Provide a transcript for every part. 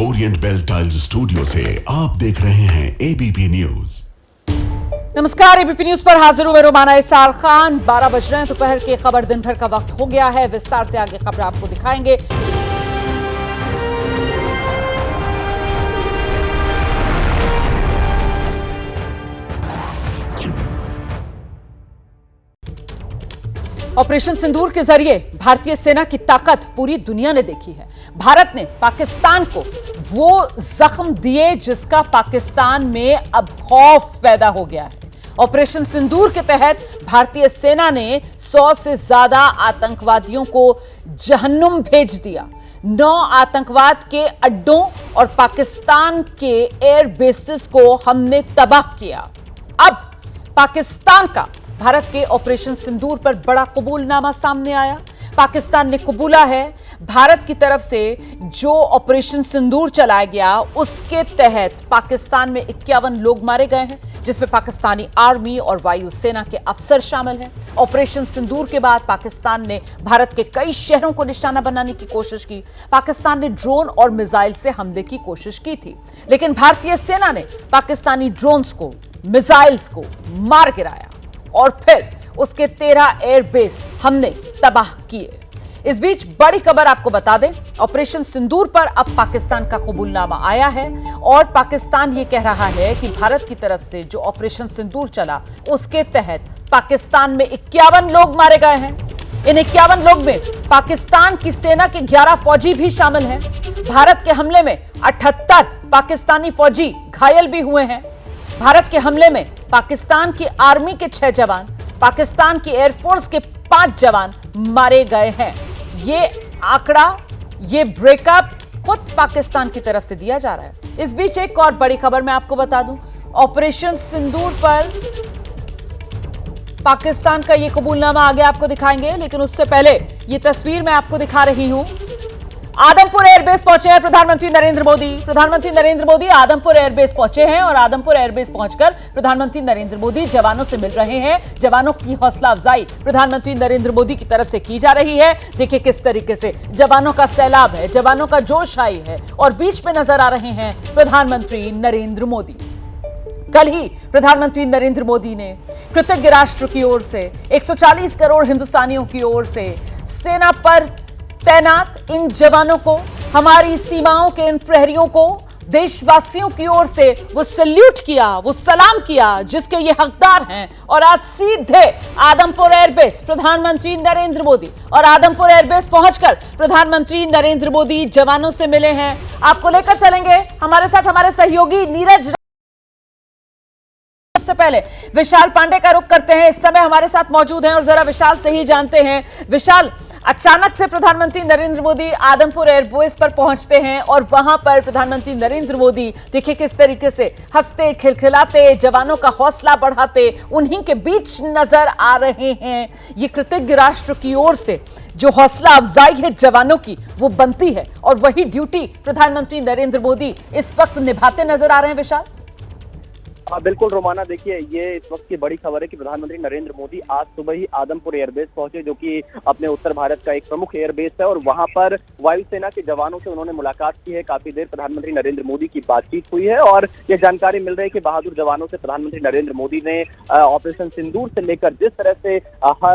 Orient bell tiles studio से आप देख रहे हैं एबीपी न्यूज। नमस्कार, एबीपी न्यूज पर हाजिर हूं मैं रोमाना इसार खान। 12 बज रहे हैं, दोपहर की खबर दिन भर का वक्त हो गया है। विस्तार से आगे खबर आपको दिखाएंगे। ऑपरेशन सिंदूर के जरिए भारतीय सेना की ताकत पूरी दुनिया ने देखी है। भारत ने पाकिस्तान को वो जख्म दिए जिसका पाकिस्तान में अब खौफ पैदा हो गया है। ऑपरेशन सिंदूर के तहत भारतीय सेना ने 100 से ज्यादा आतंकवादियों को जहन्नुम भेज दिया। 9 आतंकवाद के अड्डों और पाकिस्तान के एयर बेसिस को हमने तबाह किया। अब पाकिस्तान का भारत के ऑपरेशन सिंदूर पर बड़ा कबूलनामा सामने आया। पाकिस्तान ने कबूला है भारत की तरफ से जो ऑपरेशन सिंदूर चलाया गया उसके तहत पाकिस्तान में 51 लोग मारे गए हैं, जिसमें पाकिस्तानी आर्मी और वायु सेना के अफसर शामिल हैं। ऑपरेशन सिंदूर के बाद पाकिस्तान ने भारत के कई शहरों को निशाना बनाने की कोशिश की। पाकिस्तान ने ड्रोन और मिसाइल से हमले की कोशिश की थी, लेकिन भारतीय सेना ने पाकिस्तानी ड्रोन्स को, मिसाइल्स को मार गिराया और फिर उसके 13 एयरबेस हमने तबाह किए। इस बीच बड़ी खबर आपको बता दें, ऑपरेशन सिंदूर पर अब पाकिस्तान का कबूलनामा आया है और पाकिस्तान ये कह रहा है कि भारत की तरफ से जो ऑपरेशन सिंदूर चला उसके तहत पाकिस्तान में 51 लोग मारे गए हैं। इन 51 लोग में पाकिस्तान की सेना के 11 फौजी भी शामिल हैं। भारत के हमले में 78 पाकिस्तानी फौजी घायल भी हुए हैं। भारत के हमले में पाकिस्तान की आर्मी के 6 जवान, पाकिस्तान की एयरफोर्स के 5 जवान मारे गए हैं। ये आंकड़ा, ये ब्रेकअप खुद पाकिस्तान की तरफ से दिया जा रहा है। इस बीच एक और बड़ी खबर मैं आपको बता दूं, ऑपरेशन सिंदूर पर पाकिस्तान का ये कबूलनामा आगे आपको दिखाएंगे, लेकिन उससे पहले ये तस्वीर मैं आपको दिखा रही हूं। आदमपुर एयरबेस पहुंचे हैं प्रधानमंत्री नरेंद्र मोदी। प्रधानमंत्री नरेंद्र मोदी आदमपुर एयरबेस पहुंचे हैं और आदमपुर एयरबेस पहुंचकर प्रधानमंत्री नरेंद्र मोदी जवानों से मिल रहे हैं। जवानों की हौसला अफजाई प्रधानमंत्री नरेंद्र मोदी की तरफ से की जा रही है। देखिए किस तरीके से जवानों का सैलाब है, जवानों का जोश आई है और बीच में नजर आ रहे हैं प्रधानमंत्री नरेंद्र मोदी। कल ही प्रधानमंत्री नरेंद्र मोदी ने कृतज्ञ राष्ट्र की ओर से 140 करोड़ हिंदुस्तानियों की ओर से सेना पर तैनात इन जवानों को, हमारी सीमाओं के इन प्रहरियों को, देशवासियों की ओर से वो सैल्यूट किया, वो सलाम किया जिसके ये हकदार हैं। और आज सीधे आदमपुर एयरबेस प्रधानमंत्री नरेंद्र मोदी और आदमपुर एयरबेस पहुंचकर प्रधानमंत्री नरेंद्र मोदी जवानों से मिले हैं। आपको लेकर चलेंगे हमारे साथ हमारे सहयोगी नीरज। से पहले विशाल पांडे का रुख करते हैं, इस समय हमारे साथ मौजूद हैं और जरा विशाल से ही जानते हैं। विशाल, अचानक से प्रधानमंत्री नरेंद्र मोदी आदमपुर एयरबेस पर पहुंचते हैं और वहां पर प्रधानमंत्री नरेंद्र मोदी देखिए किस तरीके से हंसते खिलखिलाते, जवानों का हौसला बढ़ाते उन्हीं के बीच नजर आ रहे हैं। ये कृतज्ञ राष्ट्र की ओर से जो हौसला अफजाई है जवानों की, वो बनती है और वही ड्यूटी प्रधानमंत्री नरेंद्र मोदी इस वक्त निभाते नजर आ रहे हैं। विशाल, बिल्कुल रोमाना, देखिए ये इस वक्त की बड़ी खबर है कि प्रधानमंत्री नरेंद्र मोदी आज सुबह ही आदमपुर एयरबेस पहुंचे, जो कि अपने उत्तर भारत का एक प्रमुख एयरबेस है और वहां पर वायुसेना के जवानों से उन्होंने मुलाकात की है। काफी देर प्रधानमंत्री नरेंद्र मोदी की बातचीत हुई है और ये जानकारी मिल रही है कि बहादुर जवानों से प्रधानमंत्री नरेंद्र मोदी ने ऑपरेशन सिंदूर से लेकर जिस तरह से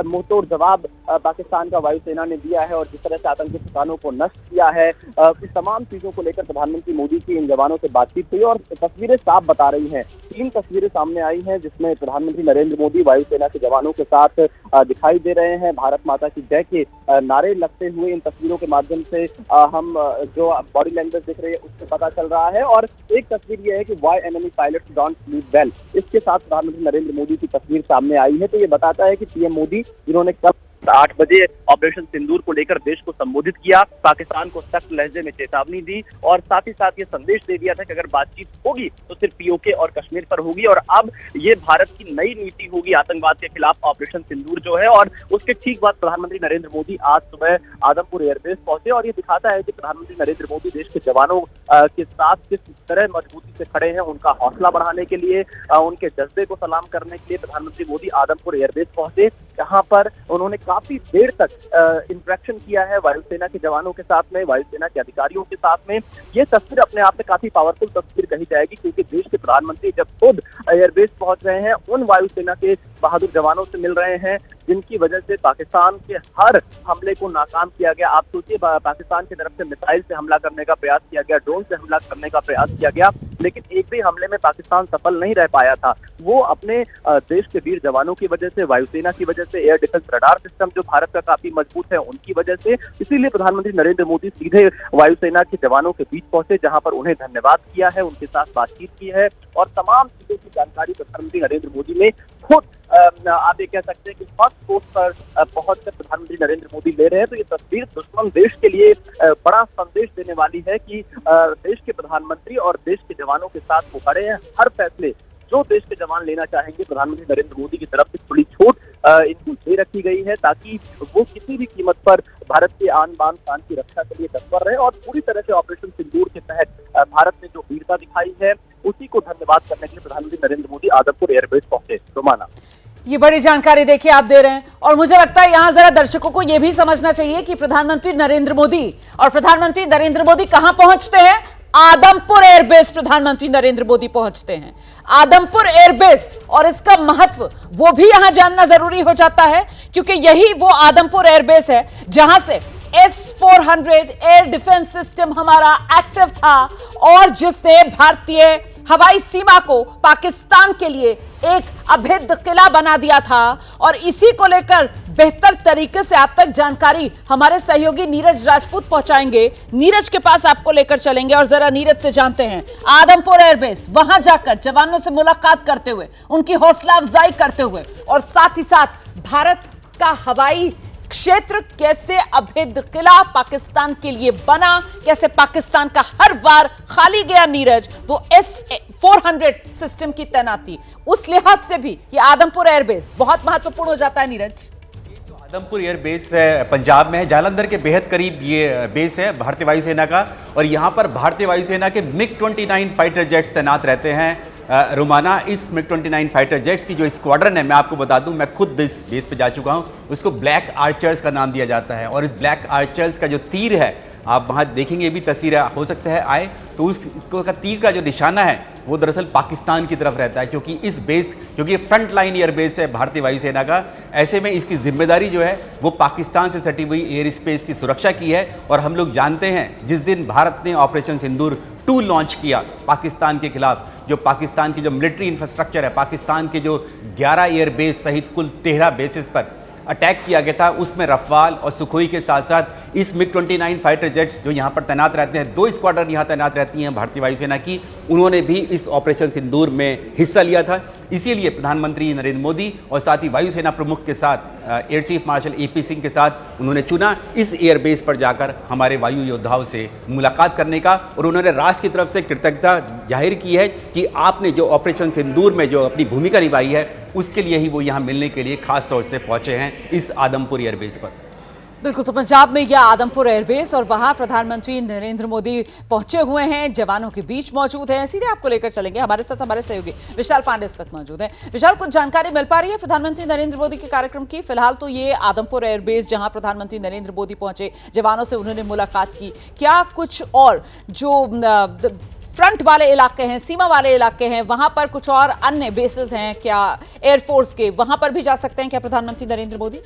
मुंहतोड़ जवाब पाकिस्तान का वायुसेना ने दिया है और जिस तरह से आतंकी ठिकानों को नष्ट किया है, इस तमाम चीजों को लेकर प्रधानमंत्री मोदी की इन जवानों से बातचीत हुई और तस्वीरें साफ बता रही हैं। 3 तस्वीरें सामने आई हैं जिसमें प्रधानमंत्री नरेंद्र मोदी वायुसेना के जवानों के साथ दिखाई दे रहे हैं। भारत माता की जय के नारे लगते हुए इन तस्वीरों के माध्यम से हम जो बॉडी लैंग्वेज दिख रही है उससे पता चल रहा है। और एक तस्वीर यह है कि why enemy pilots don't sleep well, इसके साथ प्रधानमंत्री नरेंद्र मोदी की तस्वीर सामने आई है। तो ये बताता है कि पीएम मोदी जिन्होंने कब 8 बजे ऑपरेशन सिंदूर को लेकर देश को संबोधित किया, पाकिस्तान को सख्त लहजे में चेतावनी दी और साथ ही साथ ये संदेश दे दिया था कि अगर बातचीत होगी तो सिर्फ पीओके और कश्मीर पर होगी। और अब ये भारत की नई नीति होगी आतंकवाद के खिलाफ ऑपरेशन सिंदूर जो है। और उसके ठीक बाद प्रधानमंत्री नरेंद्र मोदी आज सुबह आदमपुर एयरबेस पहुंचे और ये दिखाता है कि प्रधानमंत्री नरेंद्र मोदी देश के जवानों के साथ किस तरह मजबूती से खड़े हैं। उनका हौसला बढ़ाने के लिए, उनके जज्बे को सलाम करने के लिए प्रधानमंत्री मोदी आदमपुर एयरबेस पहुंचे, जहां पर उन्होंने काफी देर तक इंटरेक्शन किया है वायुसेना के जवानों के साथ में, वायुसेना के अधिकारियों के साथ में। ये तस्वीर अपने आप में काफी पावरफुल तस्वीर कही जाएगी, क्योंकि देश के प्रधानमंत्री जब खुद एयरबेस पहुंच रहे हैं, उन वायुसेना के बहादुर जवानों से मिल रहे हैं जिनकी वजह से पाकिस्तान के हर हमले को नाकाम किया गया। आप सोचिए, पाकिस्तान की तरफ से मिसाइल से हमला करने का प्रयास किया गया, ड्रोन से हमला करने का प्रयास किया गया, लेकिन एक भी हमले में पाकिस्तान सफल नहीं रह पाया था। वो अपने देश के वीर जवानों की वजह से, वायुसेना की वजह से, एयर डिफेंस रडार सिस्टम जो भारत का काफी मजबूत है उनकी वजह से, इसीलिए प्रधानमंत्री नरेंद्र मोदी सीधे वायुसेना के जवानों के बीच पहुंचे, जहां पर उन्हें धन्यवाद किया है, उनके साथ बातचीत की है और तमाम चीजों की जानकारी प्रधानमंत्री नरेंद्र मोदी ने खुद आप ये कह सकते हैं कि फर्स्ट पोस्ट पर पहुंचकर प्रधानमंत्री नरेंद्र मोदी ले रहे हैं। तो ये तस्वीर दुश्मन देश के लिए बड़ा संदेश देने वाली है कि देश के प्रधानमंत्री और देश के जवानों के साथ वो खड़े हैं। हर फैसले जो देश के जवान लेना चाहेंगे, प्रधानमंत्री नरेंद्र मोदी की तरफ से खुली छूट इनको दे रखी गई है, ताकि वो किसी भी कीमत पर भारत के आन बान शान की रक्षा के लिए तत्पर रहे। और पूरी तरह से ऑपरेशन सिंदूर के तहत भारत ने जो वीरता दिखाई है, उसी को धन्यवाद करने के लिए प्रधानमंत्री नरेंद्र मोदी आदमपुर एयरबेस पहुंचे। रोमाना, ये बड़ी जानकारी देखिए आप दे रहे हैं, और मुझे लगता है यहां जरा दर्शकों को यह भी समझना चाहिए कि प्रधानमंत्री नरेंद्र मोदी कहां पहुंचते हैं। आदमपुर एयरबेस प्रधानमंत्री नरेंद्र मोदी पहुंचते हैं, आदमपुर एयरबेस, और इसका महत्व वो भी यहां जानना जरूरी हो जाता है, क्योंकि यही वो आदमपुर एयरबेस है जहां से S-400 एयर डिफेंस सिस्टम हमारा एक्टिव था और जिसने भारतीय हवाई सीमा को पाकिस्तान के लिए एक अभेद्य किला बना दिया था। और इसी को लेकर बेहतर तरीके से आप तक जानकारी हमारे सहयोगी नीरज राजपूत पहुंचाएंगे। नीरज के पास आपको लेकर चलेंगे और जरा नीरज से जानते हैं आदमपुर एयरबेस, वहां जाकर जवानों से मुलाकात करते हुए, उनकी हौसला अफजाई करते हुए, और साथ ही साथ भारत का हवाई क्षेत्र कैसे अभेद्य किला पाकिस्तान के लिए बना, कैसे पाकिस्तान का हर वार खाली गया नीरज, वो S-400 सिस्टम की तैनाती, उस लिहाज से भी ये आदमपुर एयरबेस बहुत महत्वपूर्ण हो जाता है। नीरज, आदमपुर एयर बेस है, पंजाब में है, जालंधर के बेहद करीब ये बेस है भारतीय वायुसेना का, और यहाँ पर भारतीय वायुसेना के MiG-29 फाइटर जेट्स तैनात रहते हैं। रोमाना, इस MiG-29 फाइटर जेट्स की जो स्क्वाड्रन है, मैं आपको बता दूं, मैं खुद इस बेस पे जा चुका हूं, उसको ब्लैक आर्चर्स का नाम दिया जाता है। और इस ब्लैक आर्चर्स का जो तीर है, आप वहां देखेंगे, भी तस्वीर हो सकता है आए तो उसको का तीर का जो निशाना है वो दरअसल पाकिस्तान की तरफ रहता है, क्योंकि क्योंकि ये फ्रंट लाइन एयर बेस है भारतीय वायुसेना का। ऐसे में इसकी जिम्मेदारी जो है वो पाकिस्तान से सटी हुई एयर स्पेस की सुरक्षा की है। और हम लोग जानते हैं, जिस दिन भारत ने ऑपरेशन सिंदूर 2 लॉन्च किया पाकिस्तान के खिलाफ, जो पाकिस्तान की जो मिलिट्री इंफ्रास्ट्रक्चर है, पाकिस्तान के जो 11 एयर बेस सहित कुल 13 बेसिस पर अटैक किया गया था, उसमें रफाल और सुखोई के साथ साथ इस MiG-29 फाइटर जेट्स जो यहाँ पर तैनात रहते हैं, 2 स्क्वाड्रन यहाँ तैनात रहती हैं भारतीय वायुसेना की, उन्होंने भी इस ऑपरेशन सिंदूर में हिस्सा लिया था। इसीलिए प्रधानमंत्री नरेंद्र मोदी और साथ ही वायुसेना प्रमुख के साथ, air chief marshal AP Singh के साथ, उन्होंने चुना इस एयरबेस पर जाकर हमारे वायु योद्धाओं से मुलाकात करने का। और उन्होंने राष्ट्र की तरफ से कृतज्ञता जाहिर की है कि आपने जो ऑपरेशन सिंदूर में जो अपनी भूमिका निभाई है, उसके लिए ही वो यहाँ मिलने के लिए खास तौर से पहुंचे हैं इस आदमपुर एयरबेस पर। बिल्कुल, तो पंजाब में यह आदमपुर एयरबेस, और वहां प्रधानमंत्री नरेंद्र मोदी पहुंचे हुए हैं, जवानों के बीच मौजूद हैं। सीधे आपको लेकर चलेंगे, हमारे साथ हमारे सहयोगी विशाल पांडे इस वक्त मौजूद हैं। विशाल, कुछ जानकारी मिल पा रही है प्रधानमंत्री नरेंद्र मोदी के कार्यक्रम की? फिलहाल तो ये आदमपुर एयरबेस जहां प्रधानमंत्री नरेंद्र मोदी पहुंचे, जवानों से उन्होंने मुलाकात की, क्या कुछ और जो फ्रंट वाले इलाके हैं, सीमा वाले इलाके हैं, वहां पर कुछ और अन्य बेसेस हैं क्या एयरफोर्स के, वहां पर भी जा सकते हैं क्या प्रधानमंत्री नरेंद्र मोदी?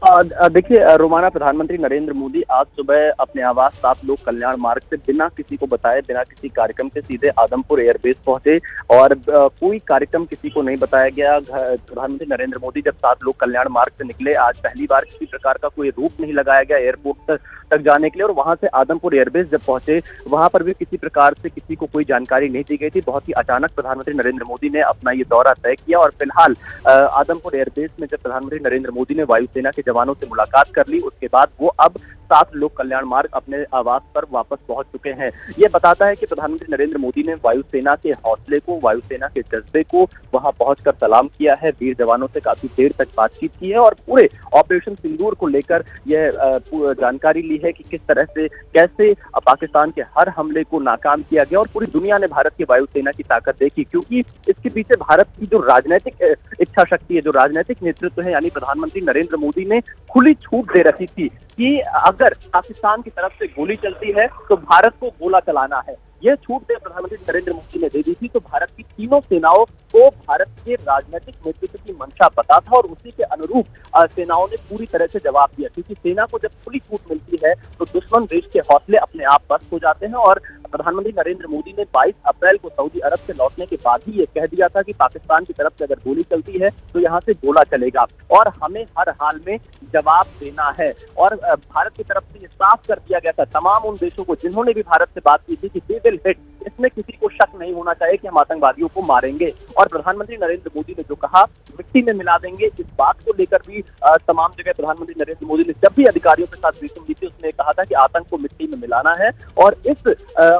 देखिए रोमाना, प्रधानमंत्री नरेंद्र मोदी आज सुबह अपने आवास 7 लोक कल्याण मार्ग से बिना किसी को बताए, बिना किसी कार्यक्रम के सीधे आदमपुर एयरबेस पहुंचे, और कोई कार्यक्रम किसी को नहीं बताया गया। प्रधानमंत्री नरेंद्र मोदी जब 7 लोक कल्याण मार्ग से निकले, आज पहली बार किसी प्रकार का कोई रूट नहीं लगाया गया एयरपोर्ट तक जाने के लिए, और वहां से आदमपुर एयरबेस जब पहुंचे, वहां पर भी किसी प्रकार से किसी को कोई जानकारी नहीं दी गई थी। बहुत ही अचानक प्रधानमंत्री नरेंद्र मोदी ने अपना ये दौरा तय किया, और फिलहाल आदमपुर एयरबेस में जब प्रधानमंत्री नरेंद्र मोदी ने वायुसेना के जवानों से मुलाकात कर ली, उसके बाद वो अब 7 लोक कल्याण मार्ग अपने आवास पर वापस पहुंच चुके हैं। ये बताता है कि प्रधानमंत्री नरेंद्र मोदी ने वायुसेना के हौसले को, वायुसेना के जज्बे को वहां पहुंचकर सलाम किया है, वीर जवानों से काफी देर तक बातचीत की है, और पूरे ऑपरेशन सिंदूर को लेकर यह जानकारी ली है कि किस तरह से, कैसे पाकिस्तान के हर हमले को नाकाम किया गया, और पूरी दुनिया ने भारत की वायुसेना की ताकत देखी, क्योंकि इसके पीछे भारत की जो राजनीतिक इच्छा शक्ति है, जो राजनीतिक नेतृत्व है, यानी प्रधानमंत्री नरेंद्र मोदी ने ने खुली छूट दे रखी थी कि अगर पाकिस्तान की तरफ से गोली चलती है तो भारत को गोला चलाना है। यह छूट प्रधानमंत्री नरेंद्र मोदी ने दे दी थी, तो भारत की तीनों सेनाओं को भारत के राजनीतिक नेतृत्व की मंशा पता था और उसी के अनुरूप सेनाओं ने पूरी तरह से जवाब दिया, क्योंकि सेना को जब खुली छूट मिलती है तो दुश्मन देश के हौसले अपने आप पस्त हो जाते हैं। और प्रधानमंत्री नरेंद्र मोदी ने 22 अप्रैल को सऊदी अरब से लौटने के बाद ही ये कह दिया था कि पाकिस्तान की तरफ से अगर गोली चलती है तो यहाँ से गोला चलेगा और हमें हर हाल में जवाब देना है। और भारत की तरफ से ये साफ कर दिया गया था तमाम उन देशों को जिन्होंने भी भारत से बात की थी कि दे विल हिट, इसमें किसी को शक नहीं होना चाहिए कि हम आतंकवादियों को मारेंगे। और प्रधानमंत्री नरेंद्र मोदी ने जो कहा मिट्टी में मिला देंगे, इस बात को लेकर भी तमाम जगह प्रधानमंत्री नरेंद्र मोदी ने जब भी अधिकारियों के साथ ब्रीफिंग दी थी उसने कहा था कि आतंक को मिट्टी में मिलाना है। और इस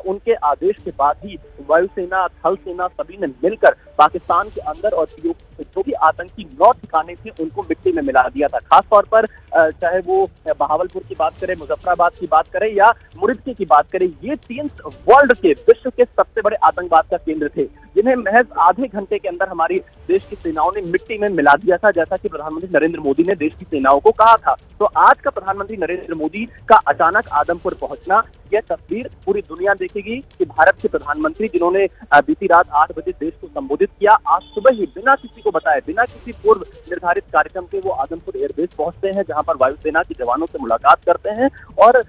उनके आदेश के बाद ही वायुसेना, थल सेना सभी ने मिलकर पाकिस्तान के अंदर और जो भी आतंकी 9 ठिकाने थे उनको मिट्टी में मिला दिया था। खासतौर पर चाहे वो बहावलपुर की बात करें, मुजफ्फराबाद की बात करें या मुरिदकी की बात करें, ये 3 वर्ल्ड के, विश्व के सबसे बड़े आतंकवाद का केंद्र थे, जिन्हें महज आधे घंटे के अंदर हमारी देश की सेनाओं ने मिट्टी में मिला दिया था, जैसा कि प्रधानमंत्री नरेंद्र मोदी ने देश की सेनाओं को कहा था। तो आज का प्रधानमंत्री नरेंद्र मोदी का अचानक आदमपुर पहुंचना, यह तस्वीर पूरी दुनिया देखेगी कि भारत के प्रधानमंत्री जिन्होंने बीती रात 8 बजे देश को संबोधित किया, आज सुबह ही बिना किसी को बताए, बिना किसी पूर्व निर्धारित कार्यक्रम के वो आदमपुर एयरबेस पहुंचते हैं, जहां पर वायुसेना के जवानों से मुलाकात करते हैं। और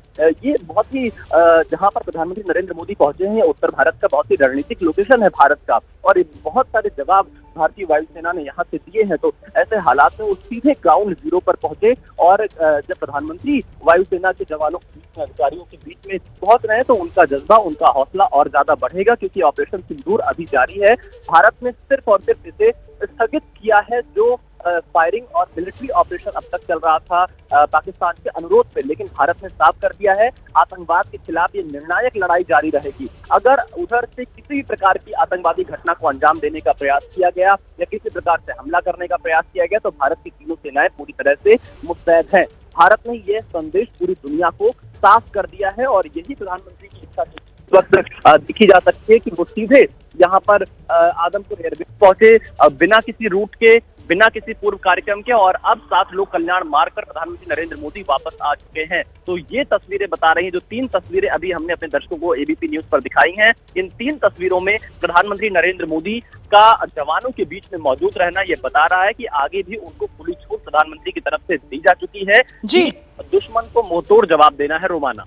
ये बहुत ही जहां पर प्रधानमंत्री नरेंद्र मोदी पहुंचे हैं, उत्तर भारत का बहुत ही रणनीतिक लोकेशन है भारत का, और बहुत सारे जवाब भारतीय वायुसेना ने यहाँ से दिए हैं। तो ऐसे हालात में वो सीधे ग्राउंड जीरो पर पहुंचे और जब प्रधानमंत्री वायुसेना के जवानों अधिकारियों के बीच में पहुंच रहे हैं तो उनका जज्बा, उनका हौसला और ज्यादा बढ़ेगा, क्योंकि ऑपरेशन सिंदूर अभी जारी है। भारत ने सिर्फ और सिर्फ इसे स्थगित किया है जो फायरिंग और मिलिट्री ऑपरेशन अब तक चल रहा था पाकिस्तान के अनुरोध पे, लेकिन भारत ने साफ कर दिया है आतंकवाद के खिलाफ ये निर्णायक लड़ाई जारी रहेगी। अगर उधर से किसी भी प्रकार की आतंकवादी घटना को अंजाम देने का प्रयास किया गया या किसी प्रकार से हमला करने का प्रयास किया गया तो भारत की तीनों सेनाएं पूरी तरह से मुस्तैद हैं। भारत ने यह संदेश पूरी दुनिया को साफ कर दिया है और यही प्रधानमंत्री की इच्छा वक्त दिखी जा सकती है कि वो सीधे यहाँ पर आदमपुर एयरबेस पहुंचे बिना किसी रूट के, बिना किसी पूर्व कार्यक्रम के, और अब 7 लोक कल्याण मार्ग पर प्रधानमंत्री नरेंद्र मोदी वापस आ चुके हैं। तो ये तस्वीरें बता रही हैं, जो 3 तस्वीरें अभी हमने अपने दर्शकों को एबीपी न्यूज पर दिखाई हैं, इन 3 तस्वीरों में प्रधानमंत्री नरेंद्र मोदी का जवानों के बीच में मौजूद रहना ये बता रहा है कि आगे भी उनको खुली छूट प्रधानमंत्री की तरफ से दी जा चुकी है जी, दुश्मन को मुंहतोड़ जवाब देना है। रोमाना,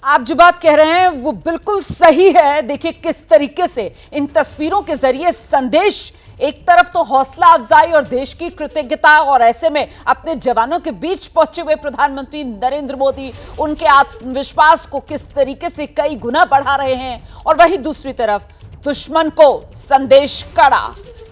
आप जो बात कह रहे हैं वो बिल्कुल सही है। देखिए किस तरीके से इन तस्वीरों के जरिए संदेश, एक तरफ तो हौसला अफजाई और देश की कृतज्ञता, और ऐसे में अपने जवानों के बीच पहुंचे हुए प्रधानमंत्री नरेंद्र मोदी उनके आत्मविश्वास को किस तरीके से कई गुना बढ़ा रहे हैं, और वहीं दूसरी तरफ दुश्मन को संदेश कड़ा,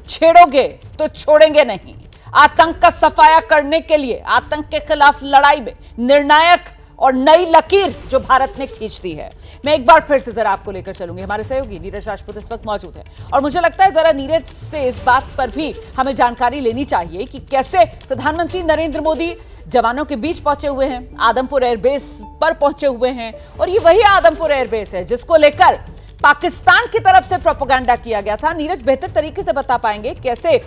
छेड़ोगे तो छोड़ेंगे नहीं। आतंक का सफाया करने के लिए, आतंक के खिलाफ लड़ाई में निर्णायक और नई लकीर जो भारत ने खींच दी है। मैं एक बार फिर से जरा आपको लेकर चलूंगी, हमारे सहयोगी नीरज राजपूत इस वक्त मौजूद है और मुझे लगता है जरा नीरज से इस बात पर भी हमें जानकारी लेनी चाहिए कि कैसे प्रधानमंत्री नरेंद्र मोदी जवानों के बीच पहुंचे हुए हैं, आदमपुर एयरबेस पर पहुंचे हुए हैं, और ये वही आदमपुर एयरबेस है जिसको लेकर पाकिस्तान की तरफ से प्रोपेगेंडा किया गया था। नीरज बेहतर तरीके से बता पाएंगे कैसे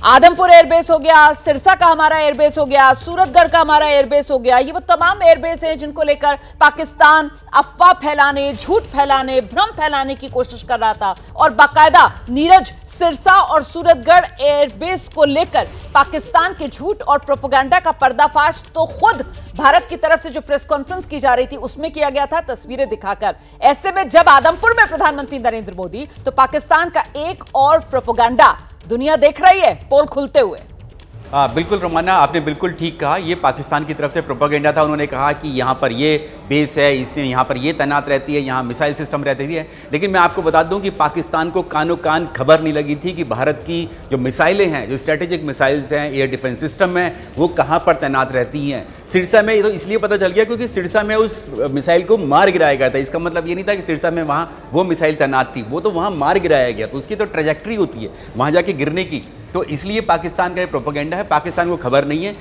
आदमपुर एयरबेस हो गया, सिरसा का हमारा एयरबेस हो गया, सूरतगढ़ का हमारा एयरबेस हो गया, ये वो तमाम एयरबेस हैं जिनको लेकर पाकिस्तान अफवाह फैलाने, झूठ फैलाने, भ्रम फैलाने की कोशिश कर रहा था। और बाकायदा नीरज, सिरसा और सूरतगढ़ एयरबेस को लेकर पाकिस्तान के झूठ और प्रोपेगेंडा का पर्दाफाश तो खुद भारत की तरफ से जो प्रेस कॉन्फ्रेंस की जा रही थी उसमें किया गया था, तस्वीरें दिखाकर। ऐसे में जब आदमपुर में प्रधानमंत्री नरेंद्र मोदी, तो पाकिस्तान का एक और प्रोपेगेंडा दुनिया देख रही है पोल खुलते हुए। बिल्कुल रोमाना, आपने बिल्कुल ठीक कहा, ये पाकिस्तान की तरफ से प्रोपेगेंडा था। उन्होंने कहा कि यहाँ पर ये बेस है, इसने यहाँ पर ये तैनात रहती है, यहाँ मिसाइल सिस्टम रहती है। लेकिन मैं आपको बता दूं कि पाकिस्तान को कानो कान खबर नहीं लगी थी कि भारत की जो मिसाइलें हैं, जो स्ट्रेटेजिक मिसाइल्स हैं, एयर डिफेंस सिस्टम है, वो कहाँ पर तैनात रहती हैं। सिरसा में तो इसलिए पता चल गया क्योंकि सिरसा में उस मिसाइल को मार गिराया गया था। इसका मतलब ये नहीं था कि सिरसा में वहाँ वो मिसाइल तैनात थी, वो तो वहाँ मार गिराया गया, तो उसकी तो ट्रेजेक्ट्री होती है वहाँ जाके गिरने की। तो इसलिए पाकिस्तान का ये प्रोपेगेंडा है, पाकिस्तान को खबर नहीं है।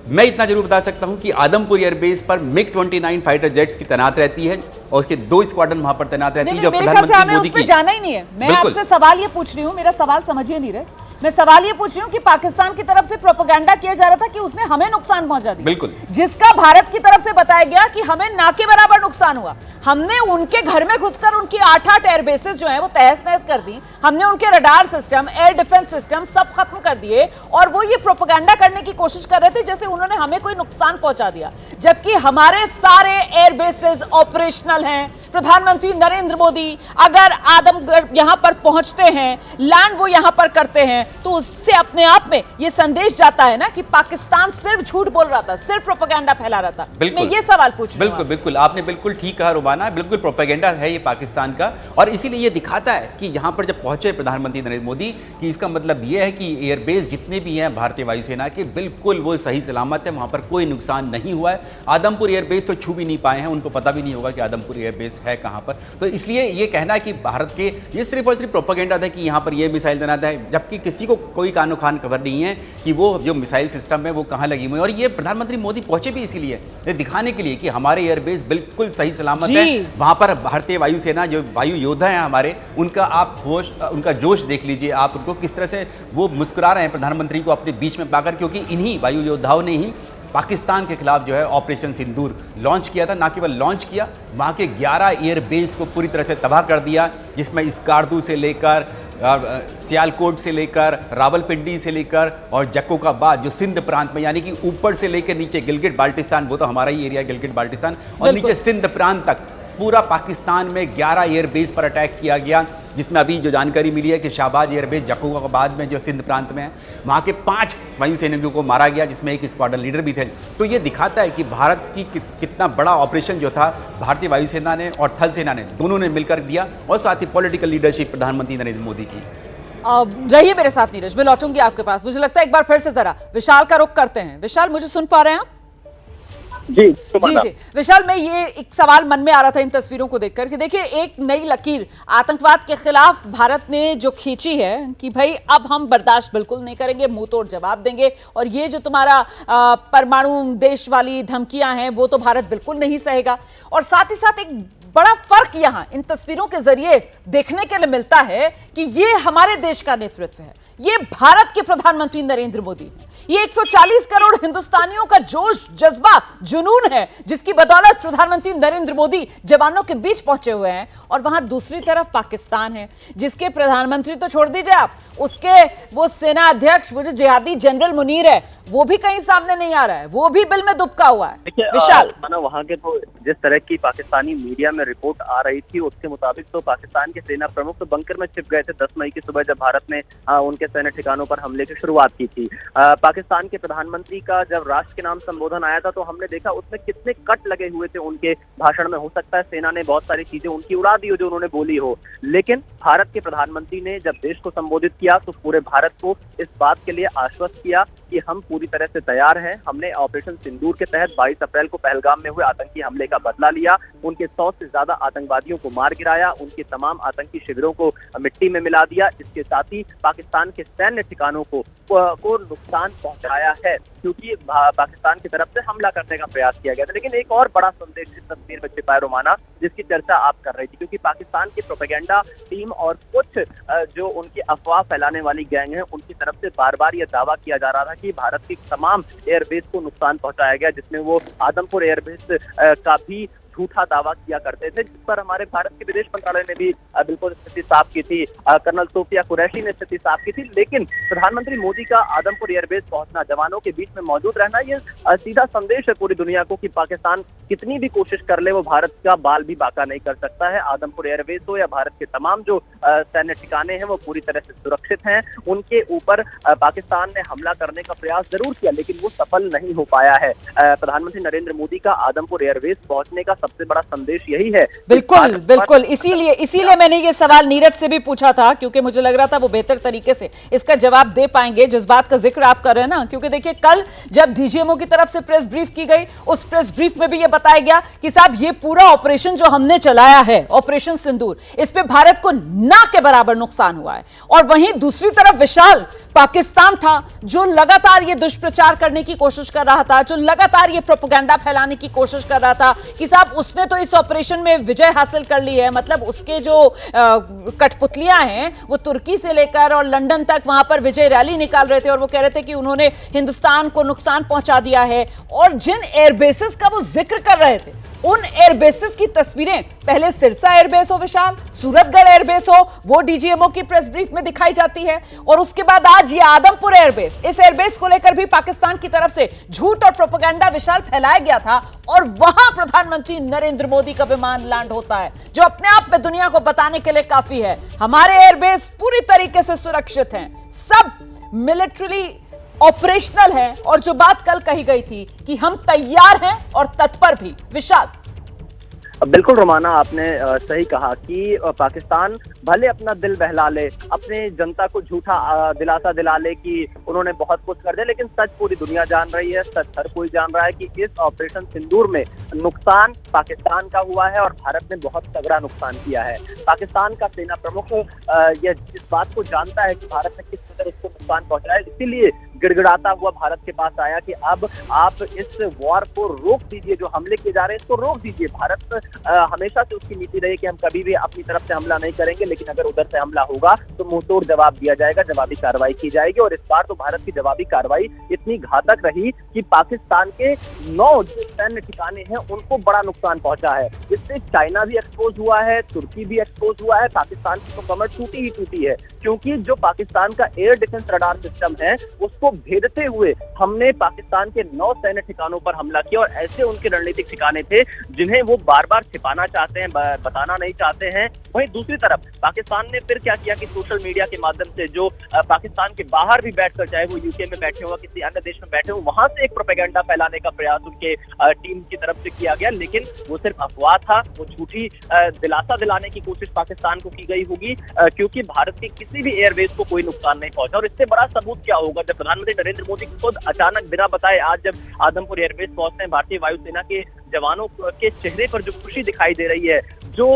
मैं इतना जरूर बता सकता हूं कि आदमपुर एयरबेस पर मिग 29 फाइटर जेट्स की तैनात रहती है। और उसके 2 स्क्वाड्रन वहां पर तैनात रहती है। जो मेरे ख्याल से हमें प्रधानमंत्री मोदी उसमें की जाना ही नहीं है। मैं बिल्कुल। आपसे सवाल ये पूछ रही हूँ, मेरा सवाल समझिए नीरज, मैं सवाल ये पूछ रही हूँ कि पाकिस्तान की तरफ से प्रोपेगेंडा किया जा रहा था कि उसने हमें नुकसान पहुंचा दिया, बिल्कुल। जिसका भारत की तरफ से बताया गया कि हमें ना के बराबर नुकसान हुआ। हमने उनके घर में घुसकर उनकी 8-8 एयरबेसेस जो है वो तहस नहस कर दी, हमने उनके radar system, air defence system सब खत्म कर दिए, और वो ये प्रोपेगेंडा करने की कोशिश कर रहे थे जैसे उन्होंने हमें कोई नुकसान पहुंचा दिया, जबकि हमारे सारे एयरबेसेस ऑपरेशनल हैं। प्रधानमंत्री नरेंद्र मोदी अगर आदमगढ़ यहां पर पहुंचते हैं, लैंड वो यहां पर करते हैं, तो उससे अपने आप में ये संदेश जाता है ना कि पाकिस्तान सिर्फ झूठ बोल रहा था, सिर्फ प्रोपेगेंडा फैला रहा था। मैं ये सवाल पूछ रही हूं। बिल्कुल बिल्कुल, आपने बिल्कुल ठीक कहा रुमाना, बिल्कुल प्रोपेगेंडा है ये पाकिस्तान का, और इसीलिए ये दिखाता है कि यहां पर जब पहुंचे प्रधानमंत्री नरेंद्र मोदी कि इसका मतलब ये है कि एयरबेस जितने भी हैं भारतीय वायुसेना के, बिल्कुल वो सही सलामत है, वहां पर कोई नुकसान नहीं हुआ है। आदमपुर एयरबेस तो छू भी नहीं पाए हैं, उनको पता भी नहीं होगा कि आदमपुर एयरबेस है कहां पर। तो इसलिए ये कहना कि भारत के ये सिर्फ और सिर्फ प्रोपेगेंडा था कि यहां पर ये मिसाइल तैनात है, जबकि किसी को कोई कानो खान खबर नहीं है कि वो जो मिसाइल सिस्टम है वो कहां लगी हुई है। और ये प्रधानमंत्री मोदी पहुंचे भी इसीलिए, ये दिखाने के लिए कि हमारे एयरबेस बिल्कुल सही सलामत है। वहां पर भारतीय वायुसेना जो वायु योद्धा हैं हमारे, उनका आप होश, उनका जोश देख लीजिए आप, उनको किस तरह से वो मुस्कुरा रहे हैं प्रधानमंत्री को अपने बीच में पाकर, क्योंकि इन्हीं वायु योद्धाओं ने ही पाकिस्तान के खिलाफ जो है ऑपरेशन सिंदूर लॉन्च किया था। ना केवल लॉन्च किया, वहाँ के 11 एयरबेस को पूरी तरह से तबाह कर दिया, जिसमें स्कार्दू से लेकर सियालकोट से लेकर रावलपिंडी से लेकर और जक्कोकाबाद जो सिंध प्रांत में, यानी कि ऊपर से लेकर नीचे गिलगिट बाल्टिस्तान, वो तो हमारा ही एरिया गिलगिट बाल्टिस्तान, और नीचे सिंध प्रांत तक पूरा पाकिस्तान में 11 एयरबेस पर अटैक किया गया, जिसमें अभी जो जानकारी मिली है कि शाहबाज एयरबेस जक्कोकाबाद में जो सिंध प्रांत में है, वहाँ के 5 वायुसैनिकों को मारा गया, जिसमें एक स्क्वाड्रन लीडर भी थे। तो ये दिखाता है कि भारत की कितना बड़ा ऑपरेशन जो था भारतीय वायुसेना ने और थल सेना ने दोनों ने मिलकर दिया, और साथ ही पॉलिटिकल लीडरशिप प्रधानमंत्री नरेंद्र मोदी की। रहिए मेरे साथ नीरज, मैं लौटूंगी आपके पास। मुझे लगता है एक बार फिर से जरा विशाल का रुख करते हैं। विशाल, मुझे सुन पा रहे हैं आप? जी जी विशाल, मैं ये एक सवाल मन में आ रहा था इन तस्वीरों को देखकर कि देखिए एक नई लकीर आतंकवाद के खिलाफ भारत ने जो खींची है कि भाई अब हम बर्दाश्त बिल्कुल नहीं करेंगे, मुंह तोड़ जवाब देंगे, और ये जो तुम्हारा परमाणु देश वाली धमकियां हैं वो तो भारत बिल्कुल नहीं सहेगा। और साथ ही साथ एक बड़ा फर्क यहां इन तस्वीरों के जरिए देखने के लिए मिलता है कि ये हमारे देश का नेतृत्व है, ये भारत के प्रधानमंत्री नरेंद्र मोदी है, ये 140 करोड़ हिंदुस्तानियों का जोश, जज्बा, जुनून है, जिसकी बदौलत प्रधानमंत्री नरेंद्र मोदी जवानों के बीच पहुंचे हुए हैं। और वहां दूसरी तरफ पाकिस्तान है, जिसके प्रधानमंत्री तो छोड़ दीजिए आप, उसके वो सेना अध्यक्ष, वो जो जिहादी जनरल मुनीर है, वो भी कहीं सामने नहीं आ रहा है, वो भी बिल में दुबका हुआ है। विशाल, वहां के तो जिस तरह की पाकिस्तानी मीडिया में रिपोर्ट आ रही थी उसके मुताबिक तो पाकिस्तान के सेना प्रमुख तो बंकर में छिप गए थे 10 मई की सुबह, जब भारत ने उनके सैन्य ठिकानों पर हमले की शुरुआत की थी। पाकिस्तान के प्रधानमंत्री का जब राष्ट्र के नाम संबोधन आया था तो हमने देखा उसमें कितने कट लगे हुए थे उनके भाषण में। हो सकता है सेना ने बहुत सारी चीजें उनकी उड़ा दी हो जो उन्होंने बोली हो, लेकिन भारत के प्रधानमंत्री ने जब देश को संबोधित किया तो पूरे भारत को इस बात के लिए आश्वस्त किया कि हम पूरी तरह से तैयार हैं। हमने ऑपरेशन सिंदूर के तहत 22 अप्रैल को पहलगाम में हुए आतंकी हमले का बदला लिया, उनके 100 से ज्यादा आतंकवादियों को मार गिराया, उनके तमाम आतंकी शिविरों को मिट्टी में मिला दिया। इसके साथ ही पाकिस्तान के सैन्य ठिकानों को नुकसान पहुंचाया है, क्योंकि पाकिस्तान की तरफ से हमला करने का प्रयास किया गया था। लेकिन एक और बड़ा संदेश इस तस्वीर में छिपा है रोमाना, जिसकी चर्चा आप कर रही थी, क्योंकि पाकिस्तान की प्रोपेगेंडा टीम और कुछ जो उनकी अफवाह फैलाने वाली गैंग है उनकी तरफ से बार बार यह दावा किया जा रहा था कि भारत की तमाम एयरबेस को नुकसान पहुंचाया गया, जिसमें वो आदमपुर एयरबेस का भी झूठा दावा किया करते थे, जिस पर हमारे भारत के विदेश मंत्रालय ने भी बिल्कुल स्थिति साफ की थी। कर्नल सोफिया कुरैशी ने स्थिति साफ की थी। लेकिन प्रधानमंत्री मोदी का आदमपुर एयरबेस पहुंचना, जवानों के बीच में मौजूद रहना, ये सीधा संदेश है पूरी दुनिया को कि पाकिस्तान कितनी भी कोशिश कर ले वो भारत का बाल भी बाका नहीं कर सकता है। आदमपुर एयरबेस हो या भारत के तमाम जो सैन्य ठिकाने हैं वो पूरी तरह से सुरक्षित हैं। उनके ऊपर पाकिस्तान ने हमला करने का प्रयास जरूर किया, लेकिन वो सफल नहीं हो पाया है। प्रधानमंत्री नरेंद्र मोदी का आदमपुर एयरबेस पहुंचने का सबसे बड़ा संदेश यही है। बिल्कुल बिल्कुल, इसीलिए मैंने ये सवाल नीरज से भी पूछा था, क्योंकि मुझे लग रहा था वो बेहतर तरीके से इसका जवाब दे पाएंगे, जिस बात का जिक्र आप कर रहे हैं ना। क्योंकि देखिए कल जब डीजीएमओ की तरफ से प्रेस ब्रीफ की गई, उस प्रेस ब्रीफ में भी ये बताया गया कि साहब ये पूरा ऑपरेशन जो हमने चलाया है, ऑपरेशन सिंदूर, इस पे भारत को ना के बराबर नुकसान हुआ है। और वहीं दूसरी तरफ विशाल, पाकिस्तान था जो लगातार ये दुष्प्रचार करने की कोशिश कर रहा था, जो लगातार ये प्रोपेगेंडा फैलाने की कोशिश कर रहा था कि साहब उसने तो इस ऑपरेशन में विजय हासिल कर ली है। मतलब उसके जो कठपुतलियां हैं वो तुर्की से लेकर और लंदन तक वहां पर विजय रैली निकाल रहे थे और वो कह रहे थे कि उन्होंने हिंदुस्तान को नुकसान पहुंचा दिया है। और जिन एयरबेसेस का वो जिक्र कर रहे थे उन एयरबेसेस की तस्वीरें पहले सिरसा एयरबेस हो विशाल, सूरतगढ़ एयरबेस हो, वो डीजीएमओ की प्रेस ब्रीफ में दिखाई जाती है, और उसके बाद आज ये आदमपुर एयरबेस, इस एयरबेस को लेकर भी पाकिस्तान की तरफ से झूठ और प्रोपेगेंडा विशाल फैलाया गया था। और वहां प्रधानमंत्री नरेंद्र मोदी का विमान लैंड होता है, जो अपने आप में दुनिया को बताने के लिए काफी है। हमारे एयरबेस पूरी तरीके से सुरक्षित हैं, सब मिलिट्री ऑपरेशनल है। और जो बात कल कही गई थी कि हम तैयार हैं और तत्पर भी, विशाल। बिल्कुल रोमाना, आपने सही कहा कि पाकिस्तान भले अपना दिल बहला ले, अपने जनता को झूठा दिलासा दिला ले कि उन्होंने बहुत कुछ कर दिया, लेकिन सच पूरी दुनिया जान रही है, सच हर कोई जान रहा है कि इस ऑपरेशन सिंदूर में नुकसान पाकिस्तान का हुआ है और भारत ने बहुत तगड़ा नुकसान किया है। पाकिस्तान का सेना प्रमुख यह इस बात को जानता है कि भारत ने किस तरह उसको नुकसान पहुंचाया, इसीलिए गिड़गिड़ाता हुआ भारत के पास आया कि अब आप इस वॉर को रोक दीजिए, जो हमले किए जा रहे हैं इसको रोक दीजिए। भारत हमेशा से उसकी नीति रही कि हम कभी भी अपनी तरफ से हमला नहीं करेंगे, लेकिन अगर उधर से हमला होगा तो मुंहतोड़ जवाब दिया जाएगा, जवाबी कार्रवाई की जाएगी। और इस बार तो भारत की जवाबी कार्रवाई इतनी घातक रही कि पाकिस्तान के 9 जो सैन्य ठिकाने हैं उनको बड़ा नुकसान पहुंचा है। इससे चाइना भी एक्सपोज हुआ है, तुर्की भी एक्सपोज हुआ है, पाकिस्तान की तो कमर टूटी ही टूटी है, क्योंकि जो पाकिस्तान का एयर डिफेंस रडार सिस्टम है उसको भेदते हुए हमने पाकिस्तान के 9 सैन्य ठिकानों पर हमला किया। और ऐसे उनके रणनीतिक ठिकाने थे जिन्हें वो बार बार छिपाना चाहते हैं, बताना नहीं चाहते हैं। वहीं दूसरी तरफ पाकिस्तान ने फिर क्या किया कि सोशल मीडिया के माध्यम से जो पाकिस्तान के बाहर भी बैठकर, चाहे वो यूके में बैठे हो या किसी अन्य देश में बैठे हो, वहां से एक प्रोपेगेंडा फैलाने का प्रयास उनके टीम की तरफ से किया गया, लेकिन वो सिर्फ अफवाह था। वो झूठी दिलासा दिलाने की कोशिश पाकिस्तान को की गई होगी, क्योंकि भारत के किसी भी एयरबेस को कोई नुकसान नहीं पहुंचा। और इससे बड़ा सबूत क्या होगा जब प्रधानमंत्री नरेंद्र मोदी खुद अचानक बिना बताए आज जब आदमपुर एयरबेस पहुंचते हैं, भारतीय वायुसेना के जवानों के चेहरे पर जो खुशी दिखाई दे रही है, जो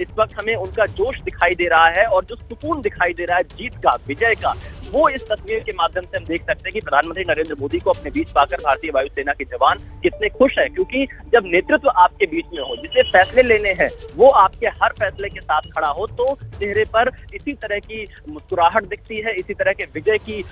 इस वक्त हमें उनका जोश दिखाई दे रहा है और जो सुकून दिखाई दे रहा है जीत का, विजय का, वो इस तस्वीर के माध्यम से हम देख सकते हैं कि प्रधानमंत्री नरेंद्र मोदी को अपने बीच पाकर भारतीय वायुसेना के जवान कितने खुश हैं। क्योंकि जब नेतृत्व आपके बीच में हो, जिसे फैसले लेने हैं, वो आपके हर फैसले के साथ खड़ा हो, तो चेहरे पर इसी तरह की मुस्कुराहट दिखती है, इसी तरह के विजय की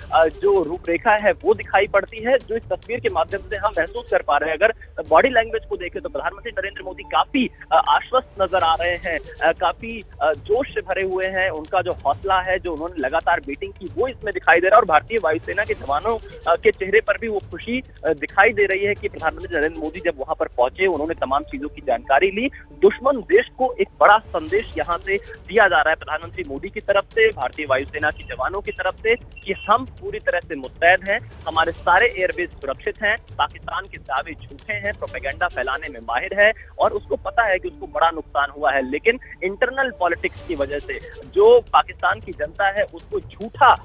जो रूपरेखा है वो दिखाई पड़ती है, जो इस तस्वीर के माध्यम से हम महसूस कर पा रहे हैं। अगर बॉडी लैंग्वेज को देखें तो प्रधानमंत्री नरेंद्र मोदी काफी आश्वस्त नजर आ रहे हैं, काफी जोश से भरे हुए हैं। उनका जो हौसला है, जो उन्होंने लगातार मीटिंग की, वो इसमें दिखाई दे रहा है। और भारतीय वायुसेना के जवानों के चेहरे पर भी वो खुशी दिखाई दे रही है कि प्रधानमंत्री नरेंद्र मोदी जब वहां पर पहुंचे, उन्होंने तमाम चीजों की जानकारी ली। दुश्मन देश को एक बड़ा संदेश यहां से दिया जा रहा है प्रधानमंत्री मोदी की तरफ से, भारतीय वायुसेना के जवानों की तरफ से, कि हम पूरी तरह से मुस्तैद हैं, हमारे सारे एयरबेस सुरक्षित हैं, पाकिस्तान के दावे झूठे हैं, प्रोपेगेंडा फैलाने में माहिर है और उसको पता है कि उसको बड़ा नुकसान हुआ है। लेकिन इंटरनल पॉलिटिक्स की वजह से जो पाकिस्तान की जनता है उसको झूठा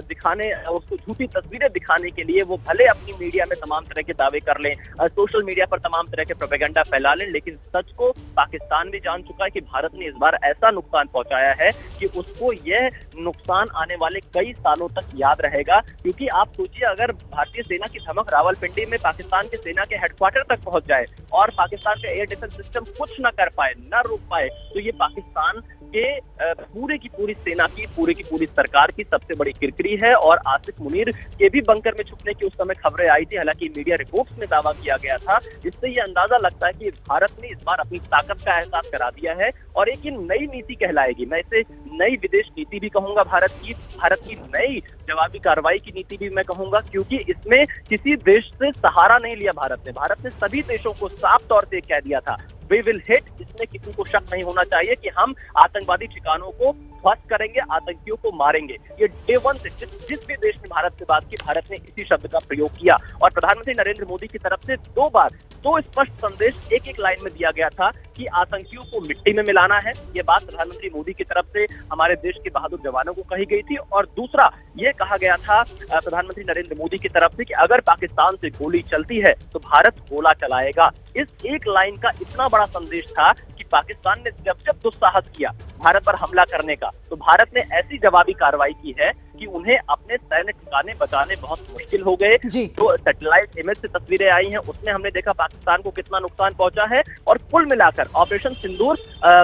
दिखाने, उसको झूठी तस्वीरें दिखाने के लिए वो भले अपनी मीडिया में तमाम तरह के दावे कर लें, सोशल मीडिया पर तमाम तरह के प्रोपेगेंडा फैला लें, लेकिन सच को पाकिस्तान भी जान चुका है कि भारत ने इस बार ऐसा नुकसान पहुंचाया है कि उसको यह नुकसान आने वाले कई सालों तक याद रहेगा। क्योंकि आप सोचिए, अगर भारतीय सेना की धमक रावलपिंडी में पाकिस्तान के सेना के हेडक्वार्टर तक पहुंच जाए और पाकिस्तान का एयर डिफेंस सिस्टम कुछ न कर पाए, न रोक पाए, तो ये पाकिस्तान के पूरे की पूरी सेना की, पूरी की पूरी सरकार की सबसे बड़ी किरकिरी है। और आसिफ मुनीर के भी बंकर में छुपने की उस समय खबरें आई थी, हालांकि मीडिया रिपोर्ट्स में दावा किया गया था। इससे ये अंदाजा लगता है कि भारत ने इस बार अपनी ताकत का एहसास करा दिया है और एक नई नीति कहलाएगी। मैं इसे नई विदेश नीति भी कहूंगा, भारत की नई जवाबी कार्रवाई की नीति भी मैं कहूंगा, क्योंकि इसमें किसी देश से सहारा नहीं लिया भारत ने सभी देशों को साफ तौर से कह दिया था, वी विल हिट। इसमें किसी को शक नहीं होना चाहिए कि हम आतंकवादी ठिकानों को ध्वस्त करेंगे, आतंकियों को मारेंगे। ये डे वन से जिस भी देश ने भारत से बात की, भारत ने इसी शब्द का प्रयोग किया। और प्रधानमंत्री नरेंद्र मोदी की तरफ से 2 बार 2 स्पष्ट संदेश एक लाइन में दिया गया था कि आतंकियों को मिट्टी में मिलाना है। ये बात प्रधानमंत्री मोदी की तरफ से हमारे देश के बहादुर जवानों को कही गई थी। और दूसरा ये कहा गया था प्रधानमंत्री नरेंद्र मोदी की तरफ से कि अगर पाकिस्तान से गोली चलती है तो भारत गोला चलाएगा। इस एक लाइन का इतना बड़ा संदेश था कि पाकिस्तान ने जब दुस्साहस किया भारत पर हमला करने का, तो भारत ने ऐसी जवाबी कार्रवाई की है कि उन्हें अपने सैन्य ठिकाने बचाने बहुत मुश्किल हो गए। जी। तो सैटेलाइट इमेज से तस्वीरें आई हैं, उसमें हमने देखा पाकिस्तान को कितना नुकसान पहुंचा है। और कुल मिलाकर ऑपरेशन सिंदूर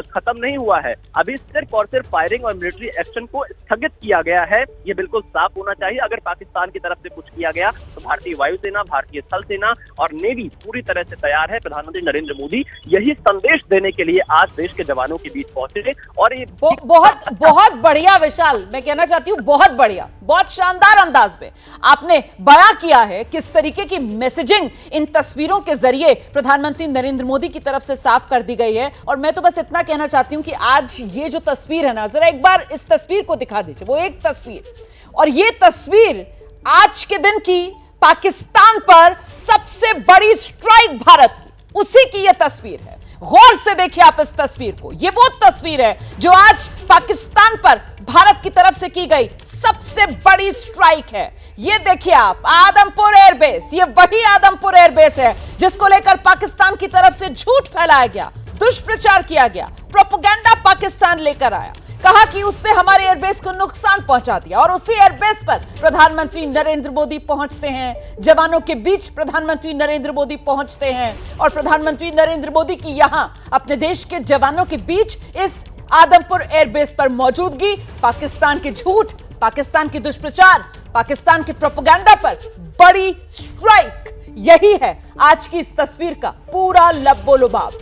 खत्म नहीं हुआ है, अभी सिर्फ और सिर्फ फायरिंग और मिलिट्री एक्शन को स्थगित किया गया है। ये बिल्कुल साफ होना चाहिए। अगर पाकिस्तान की तरफ से कुछ किया गया तो भारतीय वायुसेना, भारतीय थल सेना और नेवी पूरी तरह से तैयार है। प्रधानमंत्री नरेंद्र मोदी यही संदेश देने के लिए आज देश के जवानों के बीच पहुंचे। और ये बहुत बहुत बढ़िया विशाल, मैं कहना चाहती हूँ बहुत बढ़िया, बहुत शानदार अंदाज में आपने बयां किया है किस तरीके की मैसेजिंग इन तस्वीरों के जरिए प्रधानमंत्री नरेंद्र मोदी की तरफ से साफ कर दी गई है। और मैं तो बस इतना कहना चाहती हूं कि आज ये जो तस्वीर है ना, जरा एक बार इस तस्वीर को दिखा दीजिए, वो एक तस्वीर, और ये तस्वीर आज के दिन की पाकिस्तान पर सबसे बड़ी स्ट्राइक भारत की, उसी की ये तस्वीर है। गौर से देखिए आप इस तस्वीर को, ये वो तस्वीर है जो आज पाकिस्तान पर भारत की तरफ से की गई सबसे बड़ी स्ट्राइक है। ये देखिए आप, आदमपुर एयरबेस, ये वही आदमपुर एयरबेस है जिसको लेकर पाकिस्तान की तरफ से झूठ फैलाया गया, दुष्प्रचार किया गया, प्रोपेगेंडा पाकिस्तान लेकर आया, कहा कि उसने हमारे एयरबेस को नुकसान पहुंचा दिया। और उसी एयरबेस पर प्रधानमंत्री नरेंद्र मोदी पहुंचते हैं, जवानों के बीच प्रधानमंत्री नरेंद्र मोदी पहुंचते हैं और प्रधानमंत्री नरेंद्र मोदी की यहां अपने देश के जवानों के बीच इस आदमपुर एयरबेस पर मौजूदगी पाकिस्तान के झूठ, पाकिस्तान के दुष्प्रचार, पाकिस्तान के प्रोपेगेंडा पर बड़ी स्ट्राइक, यही है आज की इस तस्वीर का पूरा लब्बो-लुबाब।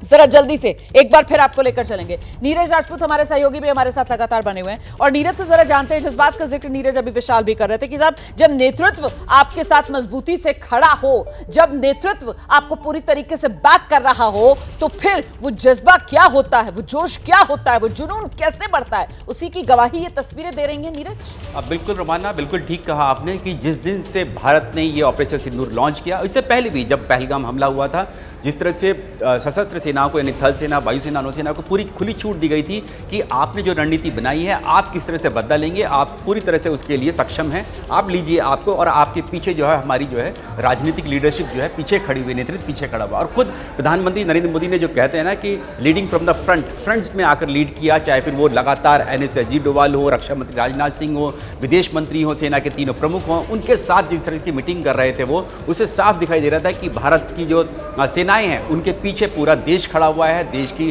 जरा जल्दी से एक बार फिर आपको लेकर चलेंगे। नीरज राजपूत हमारे सहयोगी भी हमारे साथ लगातार बने हुए हैं और नीरज से जरा जानते हैं, जिस बात का जिक्र नीरज अभी विशाल भी कर रहे थे कि साहब जब नेतृत्व आपके साथ मजबूती से खड़ा हो, जब नेतृत्व आपको पूरी तरीके से बैक कर रहा हो, तो फिर वो जज्बा क्या होता है, वो जोश क्या होता है, वो जुनून कैसे बढ़ता है, उसी की गवाही ये तस्वीरें दे रही हैं नीरज। बिल्कुल रोमाना, बिल्कुल ठीक कहा आपने कि जिस दिन से भारत ने ये ऑपरेशन सिंदूर लॉन्च किया, इससे पहले भी जब पहलगाम हमला हुआ था, जिस तरह से सशस्त्र सेनाओं को यानी थल सेना, वायुसेना, नौसेना को पूरी खुली छूट दी गई थी कि आपने जो रणनीति बनाई है आप किस तरह से बदला लेंगे, आप पूरी तरह से उसके लिए सक्षम हैं, आप लीजिए आपको। और आपके पीछे जो है हमारी जो है राजनीतिक लीडरशिप जो है पीछे खड़ी हुई, नेतृत्व पीछे खड़ा हुआ। और खुद प्रधानमंत्री नरेंद्र मोदी ने जो कहते हैं ना कि लीडिंग फ्रॉम द फ्रंट्स में आकर लीड किया, चाहे फिर वो लगातार NS अजीत डोभाल हो, रक्षा मंत्री राजनाथ सिंह हो, विदेश मंत्री हो, सेना के तीनों प्रमुख हों, उनके साथ जिस तरह की मीटिंग कर रहे थे वो, उससे साफ दिखाई दे रहा था कि भारत की जो सेनाएं हैं उनके पीछे पूरा देश खड़ा हुआ है, देश की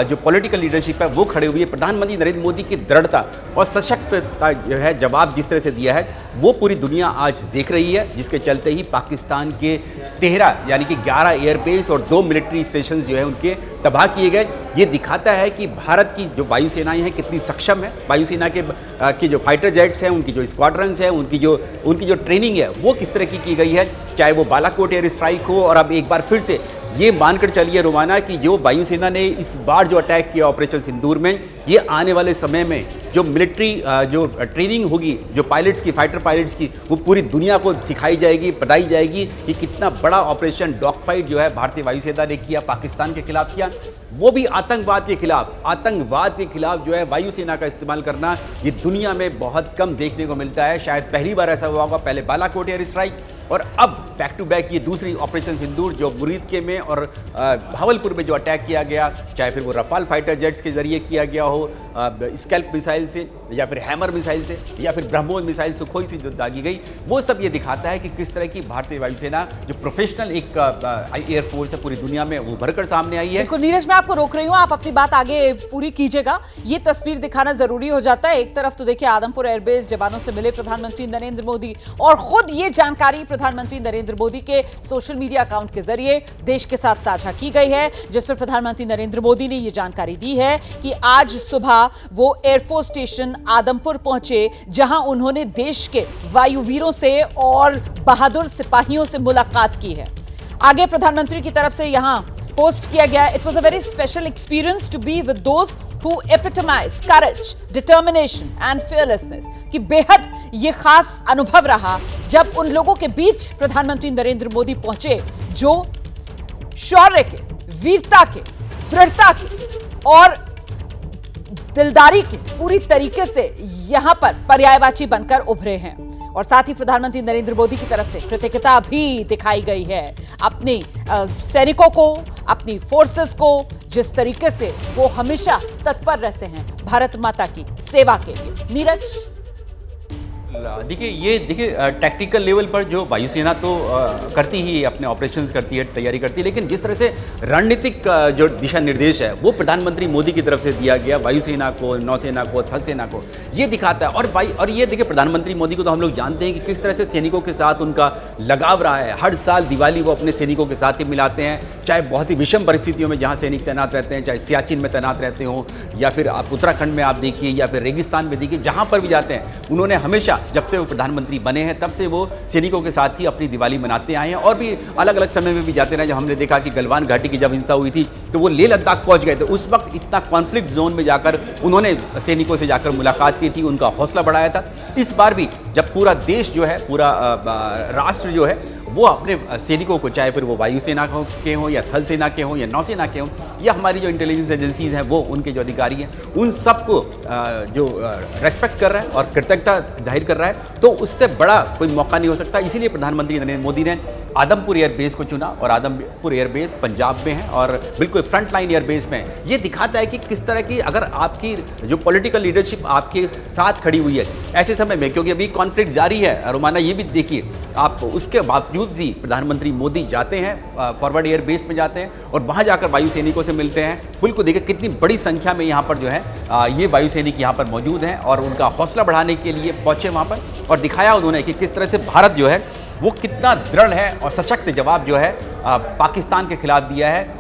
जो पॉलिटिकल लीडरशिप है वो खड़े हुई है। प्रधानमंत्री नरेंद्र मोदी की दृढ़ता और सशक्तता जो है जवाब जिस तरह से दिया है वो पूरी दुनिया आज देख रही है, जिसके चलते ही पाकिस्तान के 13 यानी कि 11 एयरबेस और 2 मिलिट्री स्टेशन जो है उनके तबाह किए गए। ये दिखाता है कि भारत की जो वायुसेनाएं हैं कितनी सक्षम है, वायुसेना के जो फाइटर जेट्स हैं, उनकी जो स्क्वाड्रन्स हैं, उनकी जो ट्रेनिंग है वो किस तरह की गई है, चाहे वो बालाकोट एयर स्ट्राइक हो। और अब एक बार फिर से ये मानकर चलिए रोमाना कि जो वायुसेना ने इस बार जो अटैक किया ऑपरेशन सिंदूर में, ये आने वाले समय में जो मिलिट्री जो ट्रेनिंग होगी जो पायलट्स की, फाइटर पायलट्स की, वो पूरी दुनिया को सिखाई जाएगी, बताई जाएगी कि कितना बड़ा ऑपरेशन डॉग फाइट जो है भारतीय वायुसेना ने किया, पाकिस्तान के खिलाफ किया, वो भी आतंकवाद के खिलाफ जो है वायुसेना का इस्तेमाल करना ये दुनिया में बहुत कम देखने को मिलता है। शायद पहली बार ऐसा हुआ होगा, पहले बालाकोट एयर स्ट्राइक और अब बैक टू बैक ये दूसरी ऑपरेशन सिंदूर जो मुरीद के में और भावलपुर में जो अटैक किया गया, चाहे फिर वो रफाल फाइटर जेट्स के जरिए किया गया हो, स्कैल्प मिसाइल से या फिर हैमर मिसाइल से या फिर ब्रह्मोस मिसाइल सुखोई से जो दागी गई, वो सब ये दिखाता है कि किस तरह की भारतीय वायुसेना जो प्रोफेशनल एक एयरफोर्स है पूरी दुनिया में वो भरकर सामने आई है। बिल्कुल नीरज, मैं आपको रोक रही हूँ, आप अपनी बात आगे पूरी कीजिएगा। ये तस्वीर दिखाना जरूरी हो जाता है। एक तरफ तो देखिए आदमपुर एयरबेस, जवानों से मिले प्रधानमंत्री नरेंद्र मोदी और खुद ये जानकारी प्रधानमंत्री नरेंद्र मोदी के सोशल मीडिया अकाउंट के जरिए देश के साथ साझा की गई है, जिसमें प्रधानमंत्री नरेंद्र मोदी ने यह जानकारी दी है कि आज सुबह वो एयरफोर्स स्टेशन आदमपुर पहुंचे, जहां उन्होंने देश के वायुवीरों से और बहादुर सिपाहियों से मुलाकात की है। आगे प्रधानमंत्री की तरफ से यहां पोस्ट किया गया, it was a very special experience to be with those who epitomize courage, determination and fearlessness, कि बेहद ये खास अनुभव रहा जब उन लोगों के बीच प्रधानमंत्री नरेंद्र मोदी पहुंचे जो शौर्य के, वीरता के, दृढ़ता के और दिलदारी के पूरी तरीके से यहां पर पर्यायवाची बनकर उभरे हैं। और साथ ही प्रधानमंत्री नरेंद्र मोदी की तरफ से कृतज्ञता भी दिखाई गई है अपने सैनिकों को, अपनी फोर्सेस को, जिस तरीके से वो हमेशा तत्पर रहते हैं भारत माता की सेवा के लिए। नीरज। देखिए टैक्टिकल लेवल पर जो वायुसेना तो करती ही अपने ऑपरेशंस करती है, तैयारी करती है, लेकिन जिस तरह से रणनीतिक जो दिशा निर्देश है वो प्रधानमंत्री मोदी की तरफ से दिया गया वायुसेना को, नौसेना को, थल सेना को, ये दिखाता है। और ये देखिए प्रधानमंत्री मोदी को तो हम लोग जानते हैं कि किस तरह से सैनिकों के साथ उनका लगाव रहा है। हर साल दिवाली वो अपने सैनिकों के साथ ही मिलाते हैं, चाहे बहुत ही विषम परिस्थितियों में जहाँ सैनिक तैनात रहते हैं, चाहे सियाचिन में तैनात रहते हों, या फिर आप उत्तराखंड में आप देखिए, या फिर रेगिस्तान में देखिए, जहाँ पर भी जाते हैं उन्होंने हमेशा जब से वो प्रधानमंत्री बने हैं तब से वो सैनिकों के साथ ही अपनी दिवाली मनाते आए हैं। और भी अलग अलग समय में भी जाते रहे। जब हमने देखा कि गलवान घाटी की जब हिंसा हुई थी तो वो लेह लद्दाख पहुंच गए थे, उस वक्त इतना कॉन्फ्लिक्ट जोन में जाकर उन्होंने सैनिकों से जाकर मुलाकात की थी, उनका हौसला बढ़ाया था। इस बार भी जब पूरा देश जो है, पूरा राष्ट्र जो है वो अपने सैनिकों को, चाहे फिर वो वायुसेना के हों या थल सेना के हों या नौसेना के हों या हमारी जो इंटेलिजेंस एजेंसीज हैं, वो उनके जो अधिकारी हैं, उन सबको जो रेस्पेक्ट कर रहा है और कृतज्ञता जाहिर कर रहा है, तो उससे बड़ा कोई मौका नहीं हो सकता। इसीलिए प्रधानमंत्री नरेंद्र मोदी ने आदमपुर एयरबेस को चुना, और आदमपुर एयरबेस पंजाब में है और बिल्कुल फ्रंट लाइन एयरबेस में है। ये दिखाता है कि किस तरह की अगर आपकी जो पॉलिटिकल लीडरशिप आपके साथ खड़ी हुई है ऐसे समय में, क्योंकि अभी कॉन्फ्लिक्ट जारी है रोमाना, ये भी देखिए आप, उसके बावजूद भी प्रधानमंत्री मोदी जाते हैं फॉरवर्ड एयर बेस में जाते हैं और वहां जाकर वायु सैनिकों से मिलते हैं। बिल्कुल देखिए कितनी बड़ी संख्या में यहाँ पर जो है ये वायु सैनिक यहाँ पर मौजूद हैं और उनका हौसला बढ़ाने के लिए पहुंचे वहाँ पर, और दिखाया उन्होंने कि किस तरह से भारत जो है वो कितना दृढ़ है और सशक्त जवाब जो है पाकिस्तान के खिलाफ दिया है।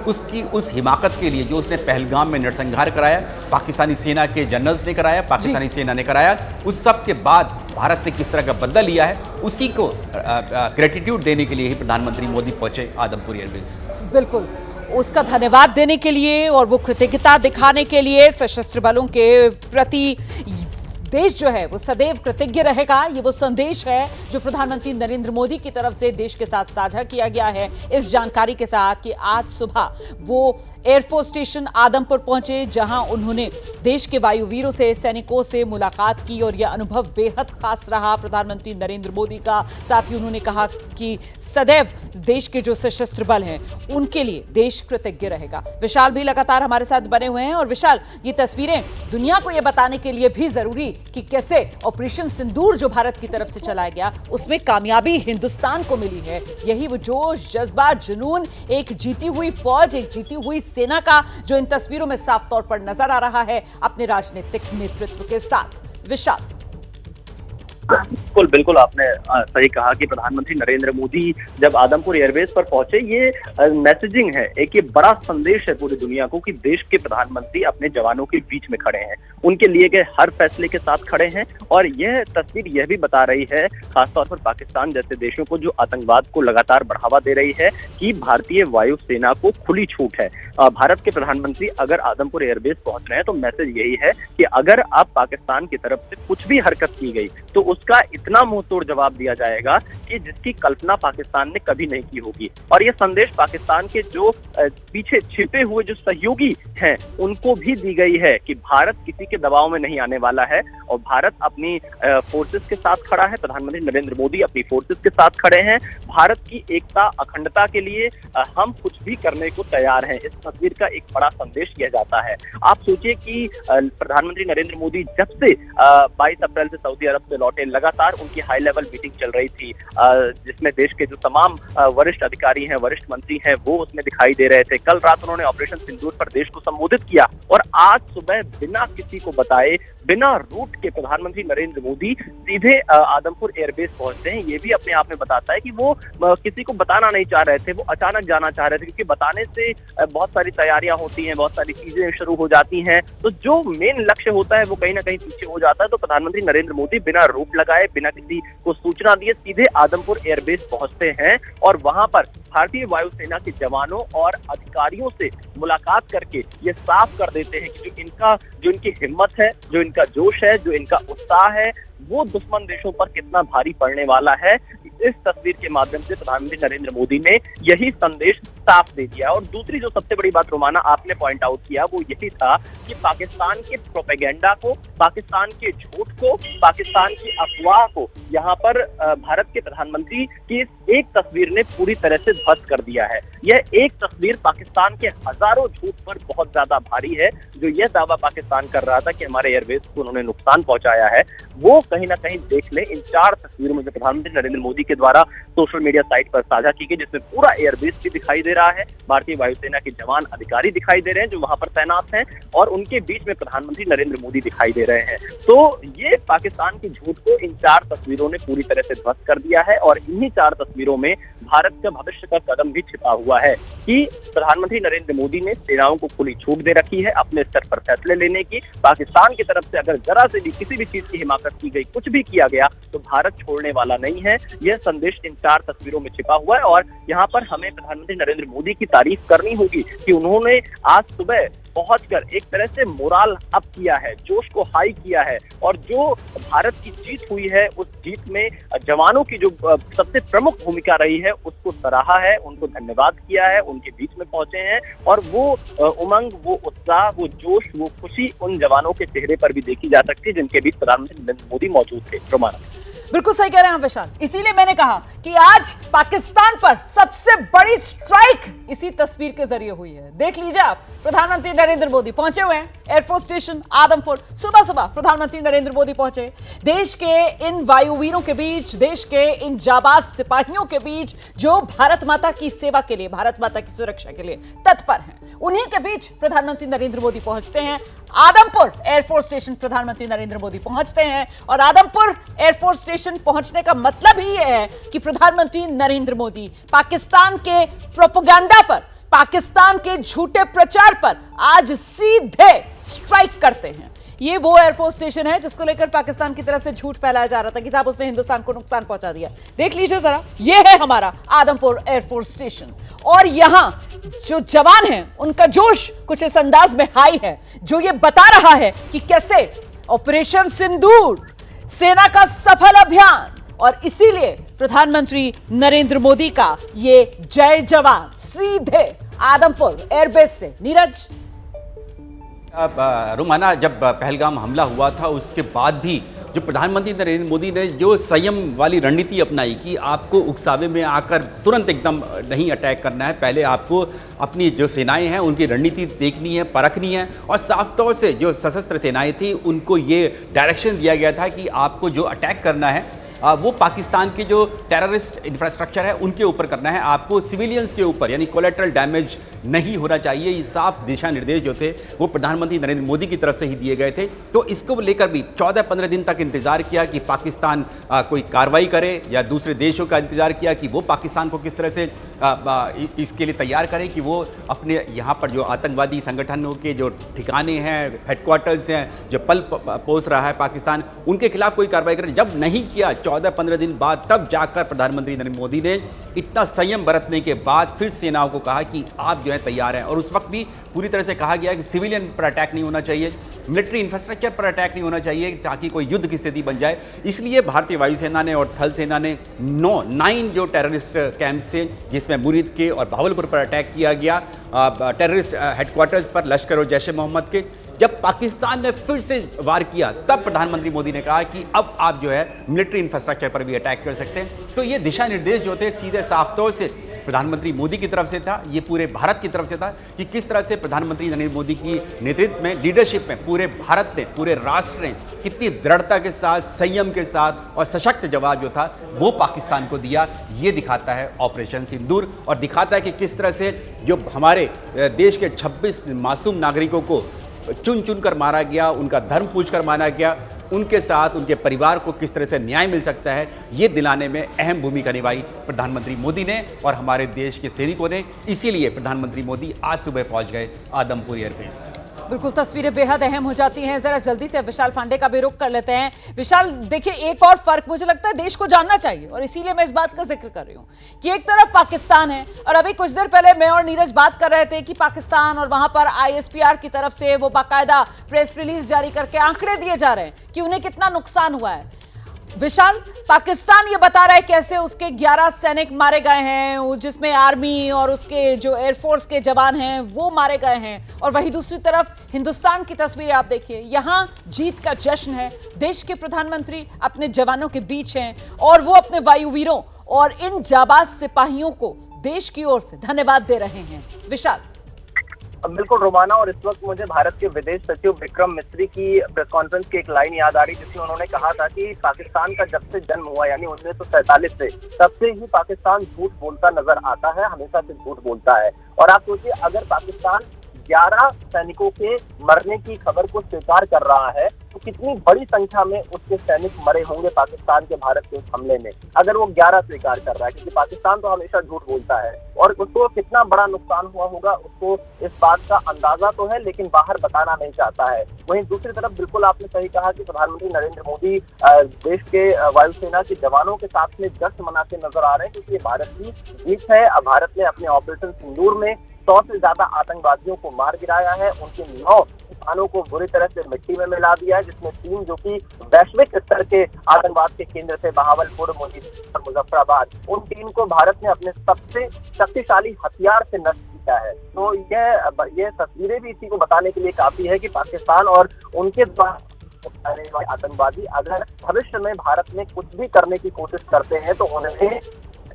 उसकी उस हिमाकत के लिए जो उसने पहलगाम में नरसंहार कराया, पाकिस्तानी सेना के जनरल्स ने कराया, पाकिस्तानी सेना ने कराया, उस सब के बाद भारत ने किस तरह का बदला लिया है, उसी को ग्रेटिट्यूड देने के लिए ही प्रधानमंत्री मोदी पहुंचे आदमपुर एयरबेस। बिल्कुल, उसका धन्यवाद देने के लिए और वो कृतज्ञता दिखाने के लिए सशस्त्र बलों के प्रति देश जो है वो सदैव कृतज्ञ रहेगा। ये वो संदेश है जो प्रधानमंत्री नरेंद्र मोदी की तरफ से देश के साथ साझा किया गया है, इस जानकारी के साथ कि आज सुबह वो एयरफोर्स स्टेशन आदमपुर पहुंचे, जहां उन्होंने देश के वायुवीरों से, सैनिकों से मुलाकात की और यह अनुभव बेहद खास रहा प्रधानमंत्री नरेंद्र मोदी का। साथ ही उन्होंने कहा कि सदैव देश के जो सशस्त्र बल हैं उनके लिए देश कृतज्ञ रहेगा। विशाल भी लगातार हमारे साथ बने हुए हैं, और विशाल, ये तस्वीरें दुनिया को यह बताने के लिए भी जरूरी कि कैसे ऑपरेशन सिंदूर जो भारत की तरफ से चलाया गया उसमें कामयाबी हिंदुस्तान को मिली है। यही वो जोश, जज्बा, जुनून, एक जीती हुई फौज, एक जीती हुई सेना का जो इन तस्वीरों में साफ तौर पर नजर आ रहा है अपने राजनीतिक नेतृत्व के साथ। विशाल। बिल्कुल आपने सही कहा कि प्रधानमंत्री नरेंद्र मोदी जब आदमपुर एयरबेस पर पहुंचे, ये मैसेजिंग है, एक ये बड़ा संदेश है पूरी दुनिया को कि देश के प्रधानमंत्री अपने जवानों के बीच में खड़े हैं, उनके लिए गए हर फैसले के साथ खड़े हैं। और यह तस्वीर यह भी बता रही है, खासतौर पर पाकिस्तान जैसे देशों को जो आतंकवाद को लगातार बढ़ावा दे रही है, कि भारतीय वायुसेना को खुली छूट है। भारत के प्रधानमंत्री अगर आदमपुर एयरबेस पहुंच रहे हैं तो मैसेज यही है कि अगर आप पाकिस्तान की तरफ से कुछ भी हरकत की गई तो उसका इतना मुंहतोड़ जवाब दिया जाएगा कि जिसकी कल्पना पाकिस्तान ने कभी नहीं की होगी। और ये संदेश पाकिस्तान के जो पीछे छिपे हुए जो सहयोगी हैं उनको भी दी गई है कि भारत किसी के दबाव में नहीं आने वाला है, और भारत अपनी फोर्सेस के साथ खड़ा है। प्रधानमंत्री नरेंद्र मोदी अपनी फोर्सेस के साथ खड़े हैं। भारत की एकता, अखंडता के लिए हम कुछ भी करने को तैयार हैं। इस तस्वीर का एक बड़ा संदेश यह जाता है। आप सोचिए कि प्रधानमंत्री नरेंद्र मोदी जब से 22 अप्रैल से सऊदी अरब से लौटे, लगातार उनकी हाई लेवल मीटिंग चल रही थी, जिसमें देश के जो तमाम वरिष्ठ अधिकारी हैं, वरिष्ठ मंत्री हैं, वो उसमें दिखाई दे रहे थे। कल रात उन्होंने ऑपरेशन सिंदूर पर देश को संबोधित किया, और आज सुबह बिना किसी को बताए, बिना रूट के प्रधानमंत्री नरेंद्र मोदी सीधे आदमपुर एयरबेस पहुंचते हैं। ये भी अपने आप में बताता है कि वो किसी को बताना नहीं चाह रहे थे, वो अचानक जाना चाह रहे थे, क्योंकि बताने से बहुत सारी तैयारियां होती हैं, बहुत सारी चीजें शुरू हो जाती हैं, तो जो मेन लक्ष्य होता है वो कहीं ना कहीं पीछे हो जाता है। तो प्रधानमंत्री नरेंद्र मोदी बिना रूट लगाए, बिना किसी को सूचना दिए सीधे आदमपुर एयरबेस पहुंचते हैं, और वहां पर भारतीय वायुसेना के जवानों और अधिकारियों से मुलाकात करके ये साफ कर देते हैं कि जो इनकी हिम्मत है, जो इनका जोश है, जो इनका उत्साह है, वो दुश्मन देशों पर कितना भारी पड़ने वाला है। इस तस्वीर के माध्यम से प्रधानमंत्री नरेंद्र मोदी ने यही संदेश साफ दे दिया। और दूसरी जो सबसे बड़ी बात रोमाना आपने पॉइंट आउट किया, वो यही था कि पाकिस्तान के प्रोपेगेंडा को, पाकिस्तान के झूठ को, पाकिस्तान की अफवाह को यहाँ पर भारत के प्रधानमंत्री की एक तस्वीर ने पूरी तरह से ध्वस्त कर दिया है। यह एक तस्वीर पाकिस्तान के हजारों झूठ पर बहुत ज्यादा भारी है। जो यह दावा पाकिस्तान कर रहा था कि हमारे एयरबेस को उन्होंने नुकसान पहुंचाया है, वो कहीं ना कहीं देख लें इन 4 तस्वीरों में जो प्रधानमंत्री नरेंद्र मोदी के द्वारा सोशल मीडिया साइट पर साझा की गई, जिसमें पूरा एयरबेस भी दिखाई दे रहा है, भारतीय वायुसेना के जवान अधिकारी दिखाई दे रहे हैं जो वहां पर तैनात हैं, और उनके बीच में प्रधानमंत्री नरेंद्र मोदी दिखाई दे रहे हैं। तो ये पाकिस्तान के झूठ को इन 4 तस्वीरों ने पूरी तरह से ध्वस्त कर दिया है, और इन्हीं 4 तस्वीरों में भारत का भविष्य का कदम भी छिपा हुआ है कि प्रधानमंत्री नरेंद्र मोदी ने सेनाओं को खुली छूट दे रखी है अपने स्तर पर फैसले लेने की। पाकिस्तान की तरफ से अगर जरा से भी किसी भी चीज की हिमाकत की गई, कुछ भी किया गया, तो भारत छोड़ने वाला नहीं है। यह संदेश इन 4 तस्वीरों में छिपा हुआ है, और यहाँ पर हमें प्रधानमंत्री नरेंद्र मोदी की तारीफ करनी होगी कि उन्होंने आज सुबह पहुंचकर एक तरह से मोराल अप किया है, जोश को हाई किया है, और जो भारत की जीत हुई है उस जीत में जवानों की जो सबसे प्रमुख भूमिका रही है उसको सराहा है, उनको धन्यवाद किया है, उनके बीच में पहुंचे हैं, और वो उमंग, वो उत्साह, वो जोश, वो खुशी उन जवानों के चेहरे पर भी देखी जा सकती है जिनके बीच प्रधानमंत्री नरेंद्र मोदी मौजूद थे। रोमाना बिल्कुल सही कह रहे हैं विशाल, इसीलिए मैंने कहा कि आज पाकिस्तान पर सबसे बड़ी स्ट्राइक इसी तस्वीर के जरिए हुई है। देख लीजिए आप, प्रधानमंत्री नरेंद्र मोदी पहुंचे हुए हैं एयरफोर्स स्टेशन आदमपुर। सुबह सुबह प्रधानमंत्री नरेंद्र मोदी पहुंचे, देश के इन वायुवीरों के बीच, देश के इन जाबाज सिपाहियों के बीच जो भारत माता की सेवा के लिए, भारत माता की सुरक्षा के लिए तत्पर हैं, उन्हीं के बीच प्रधानमंत्री नरेंद्र मोदी पहुंचते हैं आदमपुर एयरफोर्स स्टेशन। प्रधानमंत्री नरेंद्र मोदी पहुंचते हैं, और आदमपुर एयरफोर्स स्टेशन पहुंचने का मतलब ही यह है कि प्रधानमंत्री नरेंद्र मोदी पाकिस्तान के प्रोपेगेंडा पर, पाकिस्तान के झूठे प्रचार पर आज सीधे स्ट्राइक करते हैं। ये वो एयरफोर्स स्टेशन है जिसको लेकर पाकिस्तान की तरफ से झूठ फैलाया जा रहा था कि साहब उसने हिंदुस्तान को नुकसान पहुंचा दिया। देख लीजिए जरा, ये है हमारा आदमपुर एयरफोर्स स्टेशन, और यहां जो जवान हैं उनका जोश कुछ इस अंदाज में हाई है जो ये बता रहा है कि कैसे ऑपरेशन सिंदूर सेना का सफल अभियान, और इसीलिए प्रधानमंत्री नरेंद्र मोदी का ये जय जवान सीधे आदमपुर एयरबेस से। नीरज, रुमाना, जब पहलगाम हमला हुआ था उसके बाद भी जो प्रधानमंत्री नरेंद्र मोदी ने जो संयम वाली रणनीति अपनाई कि आपको उकसावे में आकर तुरंत एकदम नहीं अटैक करना है, पहले आपको अपनी जो सेनाएं हैं उनकी रणनीति देखनी है, परखनी है, और साफ तौर से जो सशस्त्र सेनाएं थी उनको ये डायरेक्शन दिया गया था कि आपको जो अटैक करना है वो पाकिस्तान के जो टेररिस्ट इंफ्रास्ट्रक्चर है उनके ऊपर करना है, आपको सिविलियंस के ऊपर यानी कोलेटरल डैमेज नहीं होना चाहिए। ये साफ दिशा निर्देश जो थे वो प्रधानमंत्री नरेंद्र मोदी की तरफ से ही दिए गए थे। तो इसको लेकर भी 14-15 दिन तक इंतजार किया कि पाकिस्तान कोई कार्रवाई करे, या दूसरे देशों का इंतजार किया कि वो पाकिस्तान को किस तरह से इसके लिए तैयार करें कि वो अपने यहाँ पर जो आतंकवादी संगठनों के जो ठिकाने हैं, हेडक्वार्टर्स हैं, जो पल पोस रहा है पाकिस्तान, उनके खिलाफ कोई कार्रवाई करें। जब नहीं किया 14-15 दिन बाद, तब जाकर प्रधानमंत्री नरेंद्र मोदी ने इतना संयम बरतने के बाद फिर सेनाओं को कहा कि आप जो है तैयार हैं, और उस वक्त भी पूरी तरह से कहा गया कि सिविलियन पर अटैक नहीं होना चाहिए, मिलिट्री इंफ्रास्ट्रक्चर पर अटैक नहीं होना चाहिए ताकि कोई युद्ध की स्थिति बन जाए। इसलिए भारतीय वायुसेना ने और थल सेना ने 9 जो टेररिस्ट कैंप्स थे जिसमें मुरीद के और भावलपुर पर अटैक किया गया, टेररिस्ट हेडक्वार्टर्स पर लश्कर और जैश ए मोहम्मद के, जब पाकिस्तान ने फिर से वार किया तब प्रधानमंत्री मोदी ने कहा कि अब आप जो है मिलिट्री इंफ्रास्ट्रक्चर पर भी अटैक कर सकते हैं। तो ये दिशा निर्देश जो थे सीधे साफ तौर से प्रधानमंत्री मोदी की तरफ से था, ये पूरे भारत की तरफ से था कि किस तरह से प्रधानमंत्री नरेंद्र मोदी की नेतृत्व में, लीडरशिप में पूरे भारत ने, पूरे राष्ट्र ने कितनी दृढ़ता के साथ, संयम के साथ और सशक्त जवाब जो था वो पाकिस्तान को दिया। ये दिखाता है ऑपरेशन सिंदूर, और दिखाता है कि किस तरह से जो हमारे देश के 26 मासूम नागरिकों को चुन चुन कर मारा गया, उनका धर्म पूछ कर मारा गया, उनके साथ उनके परिवार को किस तरह से न्याय मिल सकता है, ये दिलाने में अहम भूमिका निभाई प्रधानमंत्री मोदी ने और हमारे देश के सैनिकों ने। इसीलिए प्रधानमंत्री मोदी आज सुबह पहुंच गए आदमपुर एयरबेस। बिल्कुल, तस्वीरें बेहद अहम हो जाती हैं। जरा जल्दी से विशाल पांडे का भी रुख कर लेते हैं। विशाल, देखिए, एक और फर्क मुझे लगता है देश को जानना चाहिए, और इसीलिए मैं इस बात का जिक्र कर रही हूं कि एक तरफ पाकिस्तान है, और अभी कुछ देर पहले मैं और नीरज बात कर रहे थे कि पाकिस्तान और वहां पर ISPR की तरफ से वो बाकायदा प्रेस रिलीज जारी करके आंकड़े दिए जा रहे हैं कि उन्हें कितना नुकसान हुआ है। विशाल, पाकिस्तान ये बता रहा है कैसे उसके 11 सैनिक मारे गए हैं, जिसमें आर्मी और उसके जो एयरफोर्स के जवान हैं वो मारे गए हैं, और वहीं दूसरी तरफ हिंदुस्तान की तस्वीरें आप देखिए, यहां जीत का जश्न है, देश के प्रधानमंत्री अपने जवानों के बीच हैं और वो अपने वायुवीरों और इन जाबाज सिपाहियों को देश की ओर से धन्यवाद दे रहे हैं। विशाल, बिल्कुल रोमाना, और इस वक्त मुझे भारत के विदेश सचिव विक्रम मिस्री की प्रेस कॉन्फ्रेंस की एक लाइन याद आ रही, जिसमें उन्होंने कहा था कि पाकिस्तान का जब से जन्म हुआ यानी 1947 से, तब से ही पाकिस्तान झूठ बोलता नजर आता है, हमेशा से झूठ बोलता है। और आप सोचिए, अगर पाकिस्तान 11 सैनिकों के मरने की खबर को स्वीकार कर रहा है तो कितनी बड़ी संख्या में उसके सैनिक मरे होंगे पाकिस्तान के भारत के उस हमले में, अगर वो 11 स्वीकार कर रहा है, क्योंकि पाकिस्तान तो हमेशा झूठ बोलता है। और उसको कितना बड़ा नुकसान हुआ होगा उसको इस बात का अंदाजा तो है, लेकिन बाहर बताना नहीं चाहता है। वहीं दूसरी तरफ बिल्कुल आपने सही कहा कि प्रधानमंत्री नरेंद्र मोदी देश के वायुसेना के जवानों के साथ में जश्न मनाते नजर आ रहे हैं, क्योंकि ये भारत की जीत है। अब भारत ने अपने ऑपरेशन सिंदूर में 100 से ज्यादा आतंकवादियों को मार गिराया है, उनके 9 ठिकानों को बुरी तरह से मिट्टी में मिला दिया है, जिसमें 3 जो कि वैश्विक स्तर के आतंकवाद के केंद्र थे, बहावलपुर, मुजफ्फराबाद, उन 3 को भारत ने अपने सबसे शक्तिशाली हथियार से नष्ट किया है। तो ये तस्वीरें भी इसी को बताने के लिए काफी है कि पाकिस्तान और उनके द्वारा आतंकवादी अगर भविष्य में भारत में कुछ भी करने की कोशिश करते हैं तो उन्हें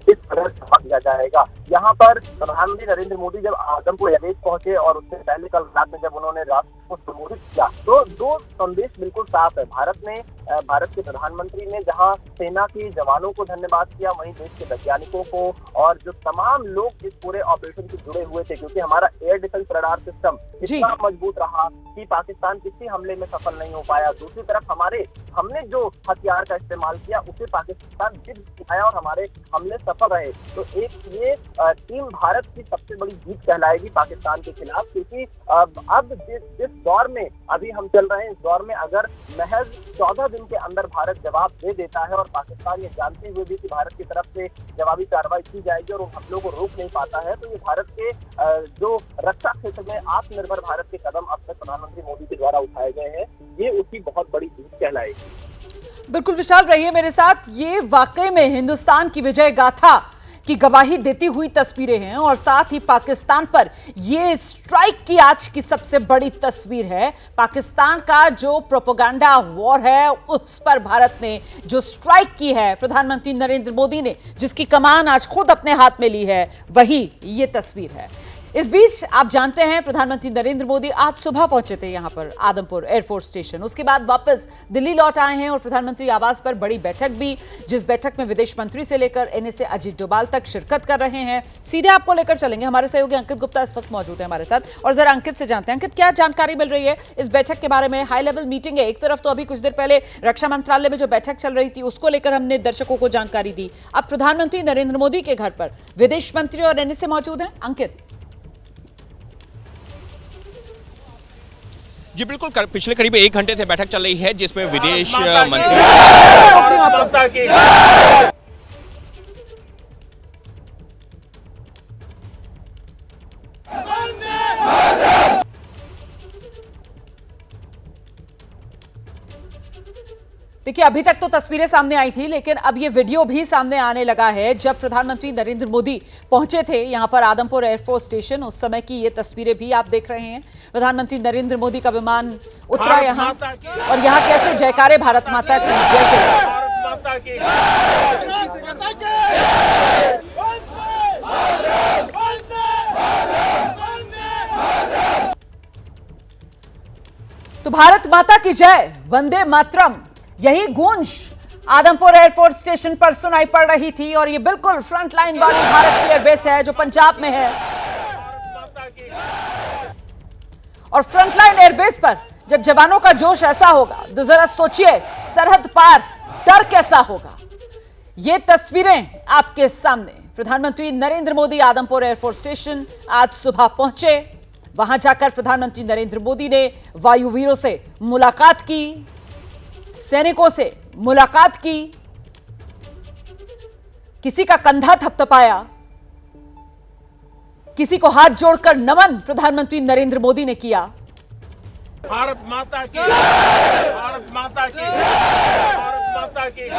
इस तरह से दिया जाएगा। यहाँ पर प्रधानमंत्री नरेंद्र मोदी जब आदमपुर एयरबेस पहुंचे और उससे पहले कल रात में जब उन्होंने राष्ट्र को संबोधित किया तो 2 संदेश बिल्कुल साफ है। भारत के प्रधानमंत्री ने जहां सेना के जवानों को धन्यवाद किया, वहीं देश के वैज्ञानिकों को और जो तमाम लोग इस पूरे ऑपरेशन से जुड़े हुए थे, क्योंकि हमारा एयर डिफेंस रडार सिस्टम इतना मजबूत रहा कि पाकिस्तान किसी हमले में सफल नहीं हो पाया। दूसरी तरफ हमने जो हथियार का इस्तेमाल किया उसे पाकिस्तान जीत दिखाया और हमारे हमले सफल रहे। तो एक ये टीम भारत की सबसे बड़ी जीत कहलाएगी पाकिस्तान के खिलाफ, क्योंकि अब जिस दौर में अभी हम चल रहे हैं, इस दौर में अगर महज 14 दिन के अंदर भारत जवाब दे देता है और पाकिस्तान ये जानते हुए भी कि भारत की तरफ से जवाबी कार्रवाई की जाएगी और उन हमलों को रोक नहीं पाता है, तो ये भारत के जो रक्षा क्षेत्र में आत्मनिर्भर भारत के कदम अब तक प्रधानमंत्री मोदी के द्वारा उठाए गए हैं, ये उसकी बहुत बड़ी जीत कहलाएगी। बिल्कुल विशाल, रहिए मेरे साथ। ये वाकई में हिंदुस्तान की विजय गाथा की गवाही देती हुई तस्वीरें हैं और साथ ही पाकिस्तान पर ये स्ट्राइक की आज की सबसे बड़ी तस्वीर है। पाकिस्तान का जो प्रोपेगेंडा वॉर है उस पर भारत ने जो स्ट्राइक की है, प्रधानमंत्री नरेंद्र मोदी ने जिसकी कमान आज खुद अपने हाथ में ली है, वही ये तस्वीर है। इस बीच आप जानते हैं प्रधानमंत्री नरेंद्र मोदी आज सुबह पहुंचे थे यहां पर आदमपुर एयरफोर्स स्टेशन, उसके बाद वापस दिल्ली लौट आए हैं और प्रधानमंत्री आवास पर बड़ी बैठक भी, जिस बैठक में विदेश मंत्री से लेकर एनएसए अजीत डोभाल तक शिरकत कर रहे हैं। सीधे आपको लेकर चलेंगे, हमारे सहयोगी अंकित गुप्ता इस वक्त मौजूद है हमारे साथ और जरा अंकित से जानते हैं। अंकित, क्या जानकारी मिल रही है इस बैठक के बारे में? हाई लेवल मीटिंग है, एक तरफ तो अभी कुछ देर पहले रक्षा मंत्रालय में जो बैठक चल रही थी उसको लेकर हमने दर्शकों को जानकारी दी, अब प्रधानमंत्री नरेंद्र मोदी के घर पर विदेश मंत्री और एनएसए मौजूद हैं। अंकित जी बिल्कुल, पिछले करीब 1 घंटे से बैठक चल रही है जिसमें विदेश मंत्री देखिए, अभी तक तो तस्वीरें सामने आई थी, लेकिन अब ये वीडियो भी सामने आने लगा है। जब प्रधानमंत्री नरेंद्र मोदी पहुंचे थे यहां पर आदमपुर एयरफोर्स स्टेशन, उस समय की ये तस्वीरें भी आप देख रहे हैं। प्रधानमंत्री नरेंद्र मोदी का विमान उतरा यहां और यहां कैसे जयकारे भारत माता की जय के तो भारत माता की जय, वंदे मातरम, यही गूंज आदमपुर एयरफोर्स स्टेशन पर सुनाई पड़ रही थी। और ये बिल्कुल फ्रंट लाइन वाली भारत की एयरबेस है जो पंजाब में है। और फ्रंट लाइन एयरबेस पर जब जवानों का जोश ऐसा होगा तो जरा सोचिए सरहद पार डर कैसा होगा। ये तस्वीरें आपके सामने। प्रधानमंत्री नरेंद्र मोदी आदमपुर एयरफोर्स स्टेशन आज सुबह पहुंचे। वहां जाकर प्रधानमंत्री नरेंद्र मोदी ने वायुवीरों से मुलाकात की, सैनिकों से मुलाकात की, किसी का कंधा थपथपाया, किसी को हाथ जोड़कर नमन प्रधानमंत्री नरेंद्र मोदी ने किया। भारत माता की, भारत माता की, भारत माता की,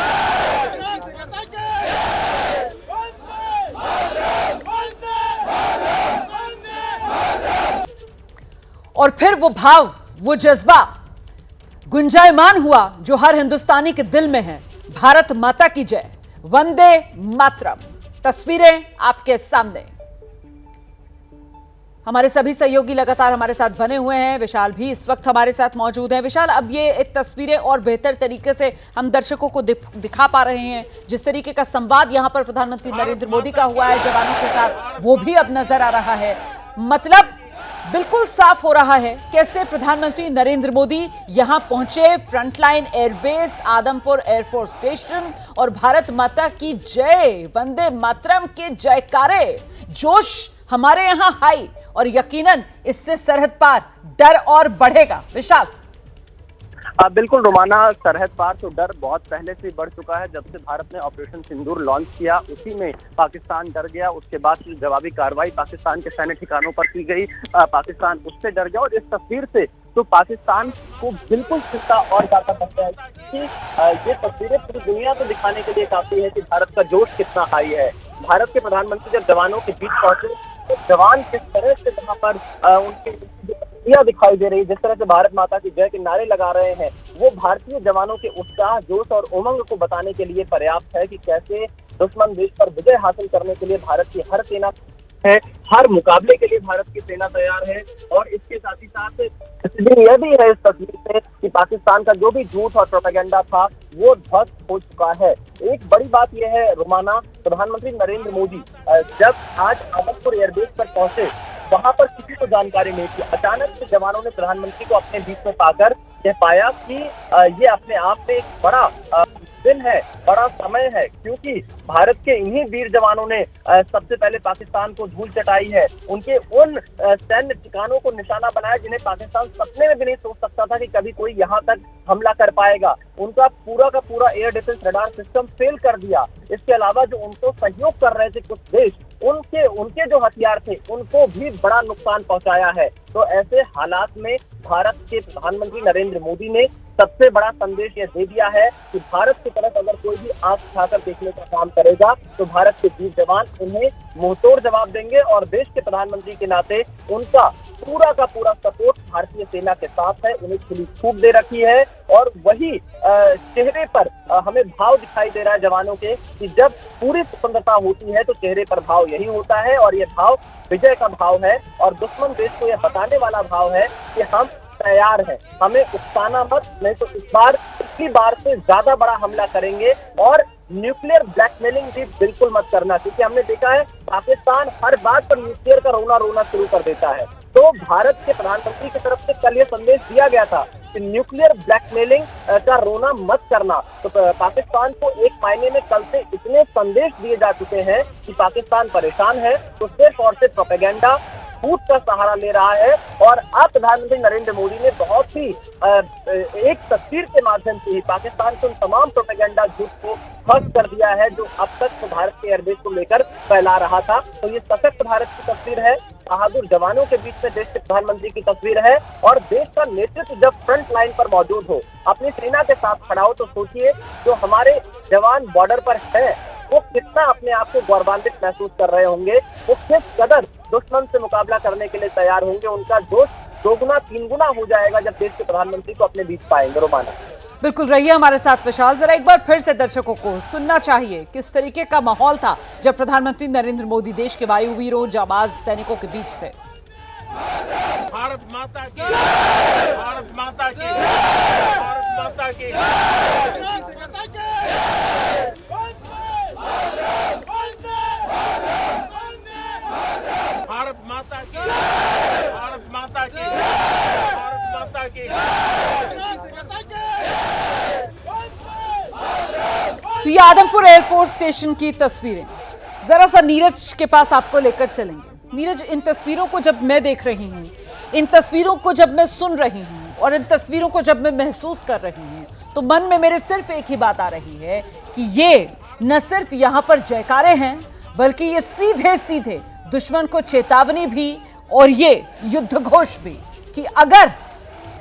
और फिर वो भाव, वो जज्बा गुंजायमान हुआ जो हर हिंदुस्तानी के दिल में है। भारत माता की जय, वंदे मातरम। तस्वीरें आपके सामने। हमारे सभी सहयोगी लगातार हमारे साथ बने हुए हैं। विशाल भी इस वक्त हमारे साथ मौजूद है। विशाल, अब ये तस्वीरें और बेहतर तरीके से हम दर्शकों को दिखा पा रहे हैं। जिस तरीके का संवाद यहां पर प्रधानमंत्री नरेंद्र मोदी का हुआ है जवानों के साथ, वो भी अब नजर आ रहा है। मतलब बिल्कुल साफ हो रहा है कैसे प्रधानमंत्री नरेंद्र मोदी यहां पहुंचे। Frontline airbase, Adampur air force station और भारत माता की जय, वंदे मातरम के जयकारे, जोश हमारे यहां हाई, और यकीनन इससे सरहद पार डर और बढ़ेगा। विशाल, बिल्कुल रोमाना, सरहद पार तो डर बहुत पहले से बढ़ चुका है। जब से भारत ने ऑपरेशन सिंदूर लॉन्च किया, उसी में पाकिस्तान डर गया। उसके बाद जवाबी कार्रवाई पाकिस्तान के सैन्य ठिकानों पर की गई, पाकिस्तान उससे डर गया। और इस तस्वीर से तो पाकिस्तान को बिल्कुल चिंता और ज्यादा बढ़ है कि ये तस्वीरें पूरी दुनिया को दिखाने के लिए काफी है कि भारत का जोश कितना हाई है। भारत के प्रधानमंत्री जब जवानों के बीच पहुंचे तो जवान किस तरह से वहां पर उनकी दिखाई दे रही, जिस तरह से भारत माता की जय के नारे लगा रहे हैं, वो भारतीय जवानों के उत्साह, जोश और उमंग को बताने के लिए पर्याप्त है कि कैसे दुश्मन देश पर विजय हासिल करने के लिए भारत की हर सेना है, हर मुकाबले के लिए भारत की सेना तैयार है। और इसके साथ ही साथ यह भी है इस तस्वीर से कि पाकिस्तान का जो भी झूठ और प्रोपेगेंडा था वो ध्वस्त हो चुका है। एक बड़ी बात यह है रोमाना, प्रधानमंत्री नरेंद्र मोदी जब आज आदमपुर एयरबेस पर पहुंचे, वहां पर किसी को जानकारी नहीं थी। अचानक से जवानों ने प्रधानमंत्री को अपने बीच में पाकर कह पाया कि ये अपने आप में एक बड़ा दिन है, बड़ा समय है, क्योंकि भारत के इन्हीं वीर जवानों ने सबसे पहले पाकिस्तान को धूल चटाई है। उनके उन सैन्य ठिकानों को निशाना बनाया जिन्हें पाकिस्तान सपने में भी नहीं सोच सकता था कि कभी कोई यहाँ तक हमला कर पाएगा। उनका पूरा का पूरा air defence radar system fail कर दिया। इसके अलावा जो उनको सहयोग कर रहे थे कुछ देश, उनके जो हथियार थे उनको भी बड़ा नुकसान पहुंचाया है। तो ऐसे हालात में भारत के प्रधानमंत्री नरेंद्र मोदी ने सबसे बड़ा संदेश यह दे दिया है कि भारत की तरफ अगर कोई भी आंख उठाकर देखने का काम करेगा तो भारत के वीर जवान उन्हें मुंहतोड़ जवाब देंगे। और देश के प्रधानमंत्री के नाते उनका पूरा का पूरा सपोर्ट भारतीय सेना के साथ है, उन्हें खुली छूट दे रखी है। और वही चेहरे पर हमें भाव दिखाई दे रहा है जवानों के कि जब पूरी स्वतंत्रता होती है तो चेहरे पर भाव यही होता है, और ये भाव विजय का भाव है और दुश्मन देश को यह बताने वाला भाव है कि हम तैयार है, हमें उकसाना मत, नहीं तो इस बार पिछली बार से ज्यादा बड़ा हमला करेंगे। और न्यूक्लियर ब्लैकमेलिंग भी बिल्कुल मत करना, क्योंकि हमने देखा है पाकिस्तान हर बात पर न्यूक्लियर का रोना शुरू कर देता है। तो भारत के प्रधानमंत्री की तरफ से कल ये संदेश दिया गया था कि न्यूक्लियर ब्लैकमेलिंग का रोना मत करना। तो पाकिस्तान को एक मायने में कल से इतने संदेश दिए जा चुके हैं कि पाकिस्तान परेशान है, तो सिर्फ और सिर्फ प्रोपेगेंडा, झूठ का सहारा ले रहा है। और अब प्रधानमंत्री नरेंद्र मोदी ने बहुत ही एक तस्वीर के माध्यम से ही पाकिस्तान के उन तमाम प्रोपेगेंडा झूठ को ध्वस्त कर दिया है जो अब तक तो भारत के एयरबेस को लेकर फैला रहा था। तो ये सशक्त भारत की तस्वीर है, बहादुर जवानों के बीच में देश के प्रधानमंत्री की तस्वीर है। और देश का नेतृत्व जब फ्रंट लाइन पर मौजूद हो, अपनी सेना के साथ खड़ा हो, तो सोचिए जो हमारे जवान बॉर्डर पर है वो कितना अपने आप को गौरवान्वित महसूस कर रहे होंगे, वो किस कदर दुश्मन से मुकाबला करने के लिए तैयार होंगे। उनका जोश दोगुना तीन गुना हो जाएगा जब देश के प्रधानमंत्री को अपने बीच पाएंगे। रोमाना, बिल्कुल रहिए हमारे साथ विशाल। जरा एक बार फिर से दर्शकों को सुनना चाहिए किस तरीके का माहौल था जब प्रधानमंत्री नरेंद्र मोदी देश के वायुवीरों, जाबाज सैनिकों के बीच थे। भारत माता की, भारत माता की, भारत माता की, भारत माता की, भारत माता की, भारत माता की। तो ये आदमपुर एयरफोर्स स्टेशन की तस्वीरें, जरा सा नीरज के पास आपको लेकर चलेंगे। नीरज, इन तस्वीरों को जब मैं देख रही हूँ, इन तस्वीरों को जब मैं सुन रही हूँ और इन तस्वीरों को जब मैं महसूस कर रही हूँ, तो मन में मेरे सिर्फ एक ही बात आ रही है कि ये न सिर्फ यहाँ पर जयकारे हैं, बल्कि ये सीधे सीधे दुश्मन को चेतावनी भी और ये युद्ध घोष भी कि अगर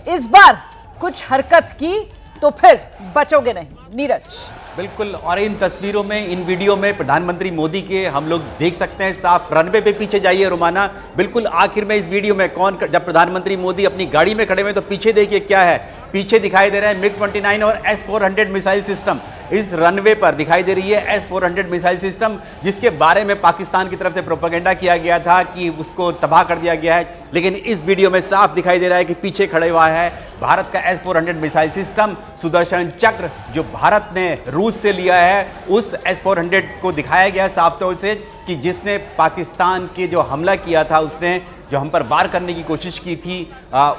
इस बार कुछ हरकत की तो फिर बचोगे नहीं। नीरज, बिल्कुल, और इन तस्वीरों में, इन वीडियो में प्रधानमंत्री मोदी के हम लोग देख सकते हैं साफ रनवे पे। पीछे जाइए रोमाना, बिल्कुल आखिर में इस वीडियो में जब प्रधानमंत्री मोदी अपनी गाड़ी में खड़े हुए तो पीछे देखिए क्या है। पीछे दिखाई दे रहा है MiG-29 और S-400 मिसाइल सिस्टम। इस रनवे पर दिखाई दे रही है S-400 मिसाइल सिस्टम, जिसके बारे में पाकिस्तान की तरफ से प्रोपेगेंडा किया गया था कि उसको तबाह कर दिया गया है। लेकिन इस वीडियो में साफ दिखाई दे रहा है कि पीछे खड़े हुआ है भारत का S-400 मिसाइल सिस्टम सुदर्शन चक्र, जो भारत ने रूस से लिया है। उस S-400 को दिखाया गया साफ तौर से कि जिसने पाकिस्तान के जो हमला किया था, उसने जो हम पर वार करने की कोशिश की थी,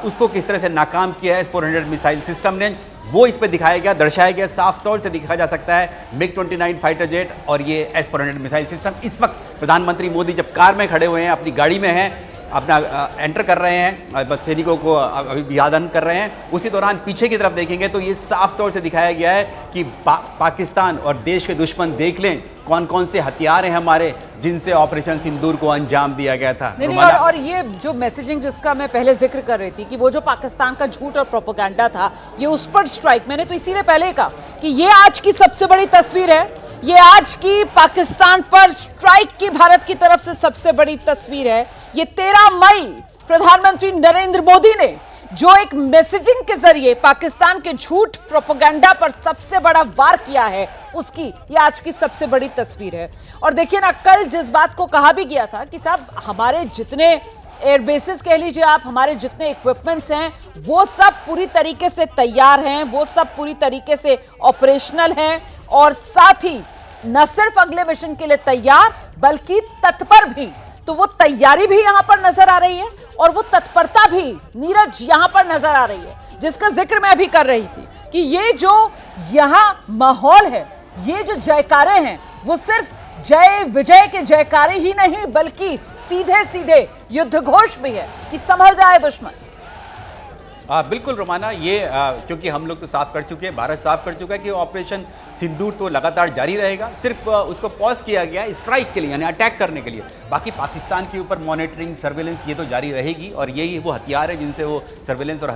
उसको किस तरह से नाकाम किया है S-400 मिसाइल सिस्टम ने, वो इस पे दिखाया गया, दर्शाया गया। साफ तौर से दिखा जा सकता है MiG-29 फाइटर जेट और ये S-400 मिसाइल सिस्टम। इस वक्त प्रधानमंत्री मोदी जब कार में खड़े हुए हैं, अपनी गाड़ी में हैं, अपना एंटर कर रहे हैं, सैनिकों को अभिवादन कर रहे हैं, उसी दौरान पीछे की तरफ देखेंगे तो ये साफ तौर से दिखाया गया है कि पाकिस्तान और देश के दुश्मन देख लें कौन कौन से हथियार हैं हमारे, जिनसे ऑपरेशन सिंदूर को अंजाम दिया गया था। नहीं, और ये जो मैसेजिंग जिसका मैं पहले जिक्र कर रही थी कि वो जो पाकिस्तान का झूठ और प्रोपेगेंडा था, ये उस पर स्ट्राइक, मैंने तो इसीलिए पहले कहा कि ये आज की सबसे बड़ी तस्वीर है, ये आज की पाकिस्तान पर स्ट्राइक की भारत की तरफ से सबसे बड़ी तस्वीर है। ये 13 मई प्रधानमंत्री नरेंद्र मोदी ने जो एक मैसेजिंग के जरिए पाकिस्तान के झूठ प्रोपेगेंडा पर सबसे बड़ा वार किया है, उसकी ये आज की सबसे बड़ी तस्वीर है। और देखिए ना, कल जिस बात को कहा भी गया था कि साहब हमारे जितने एयरबेसेस कह लीजिए आप, हमारे जितने इक्विपमेंट्स हैं, वो सब पूरी तरीके से तैयार हैं, वो सब पूरी तरीके से ऑपरेशनल हैं, और साथ ही न सिर्फ अगले मिशन के लिए तैयार बल्कि तत्पर भी। तो वो तैयारी भी यहां पर नजर आ रही है और वो तत्परता भी नीरज यहां पर नजर आ रही है, जिसका जिक्र मैं अभी कर रही थी कि ये जो यहां माहौल है, ये जो जयकारे हैं, वो सिर्फ जय विजय के जयकारे ही नहीं बल्कि सीधे सीधे युद्ध घोष भी है कि संभल जाए दुश्मन। बिल्कुल रोमाना, ये क्योंकि हम लोग तो साफ कर चुके हैं, भारत साफ कर चुका है कि ऑपरेशन सिंदूर तो लगातार जारी रहेगा, सिर्फ उसको पॉज किया गया है स्ट्राइक के लिए, यानी अटैक करने के लिए। बाकी पाकिस्तान के ऊपर मॉनिटरिंग, सर्वेलेंस ये तो जारी रहेगी, और यही वो हथियार है जिनसे वो सर्वेलेंस और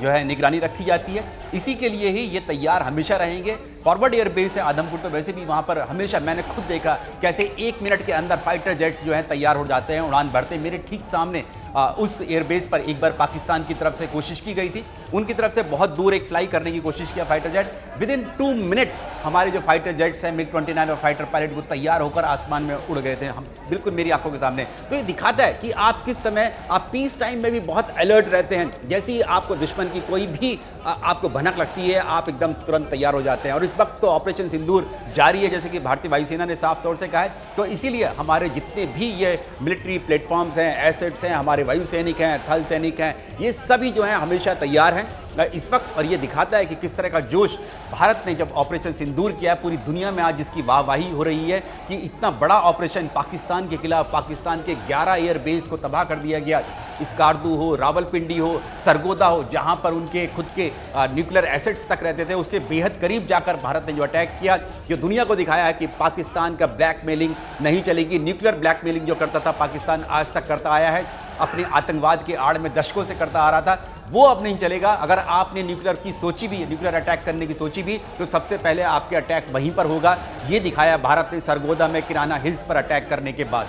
जो है निगरानी रखी जाती है। इसी के लिए ही ये तैयार हमेशा रहेंगे। फॉरवर्ड एयरबेस है आदमपुर, तो वैसे भी वहाँ पर हमेशा मैंने खुद देखा कैसे 1 मिनट के अंदर फाइटर जेट्स जो हैं तैयार हो जाते हैं, उड़ान भरते। मेरे ठीक सामने उस एयरबेस पर एक बार पाकिस्तान की तरफ से कोशिश की गई थी, उनकी तरफ से बहुत दूर एक फ्लाई करने की कोशिश किया fighter jet. With in 2 minutes हमारे जो फाइटर जेट्स हैं MiG-29 और फाइटर पायलट, वो तैयार होकर आसमान में उड़ गए थे, हम बिल्कुल मेरी आंखों के सामने। तो ये दिखाता है कि आप किस समय, आप पीस टाइम में भी बहुत अलर्ट रहते हैं। जैसे ही आपको दुश्मन की कोई भी आपको भनक लगती है, आप एकदम तुरंत तैयार हो जाते हैं। और इस वक्त तो ऑपरेशन सिंदूर जारी है, जैसे कि भारतीय वायुसेना ने साफ तौर से कहा है। तो इसीलिए हमारे जितने भी ये मिलिट्री प्लेटफॉर्म्स हैं, एसेट्स हैं, हमारे वायु सैनिक हैं, थल सैनिक हैं, ये सभी जो हैं हमेशा तैयार हैं इस वक्त। और ये दिखाता है कि किस तरह का जोश भारत ने जब ऑपरेशन सिंदूर किया है, पूरी दुनिया में आज जिसकी वाहवाही हो रही है कि इतना बड़ा ऑपरेशन पाकिस्तान के खिलाफ, पाकिस्तान के 11 एयरबेस को तबाह कर दिया गया। स्कार्दू हो, रावलपिंडी हो, सरगोदा हो, जहां पर उनके खुद के न्यूक्लियर एसेट्स तक रहते थे, उसके बेहद करीब जाकर भारत ने जो अटैक किया, जो दुनिया को दिखाया है कि पाकिस्तान का ब्लैकमेलिंग नहीं चलेगी। न्यूक्लियर ब्लैकमेलिंग जो करता था पाकिस्तान, आज तक करता आया है, अपने आतंकवाद के आड़ में दशकों से करता आ रहा था, वो अब नहीं चलेगा। अगर आपने न्यूक्लियर की सोची भी, न्यूक्लियर अटैक करने की सोची भी, तो सबसे पहले आपके अटैक वहीं पर होगा। ये दिखाया भारत ने सरगोदा में, किराना हिल्स पर अटैक करने के बाद।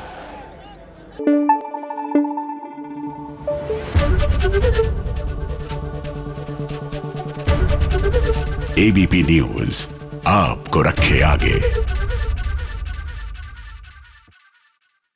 एबीपी न्यूज आपको रखे आगे।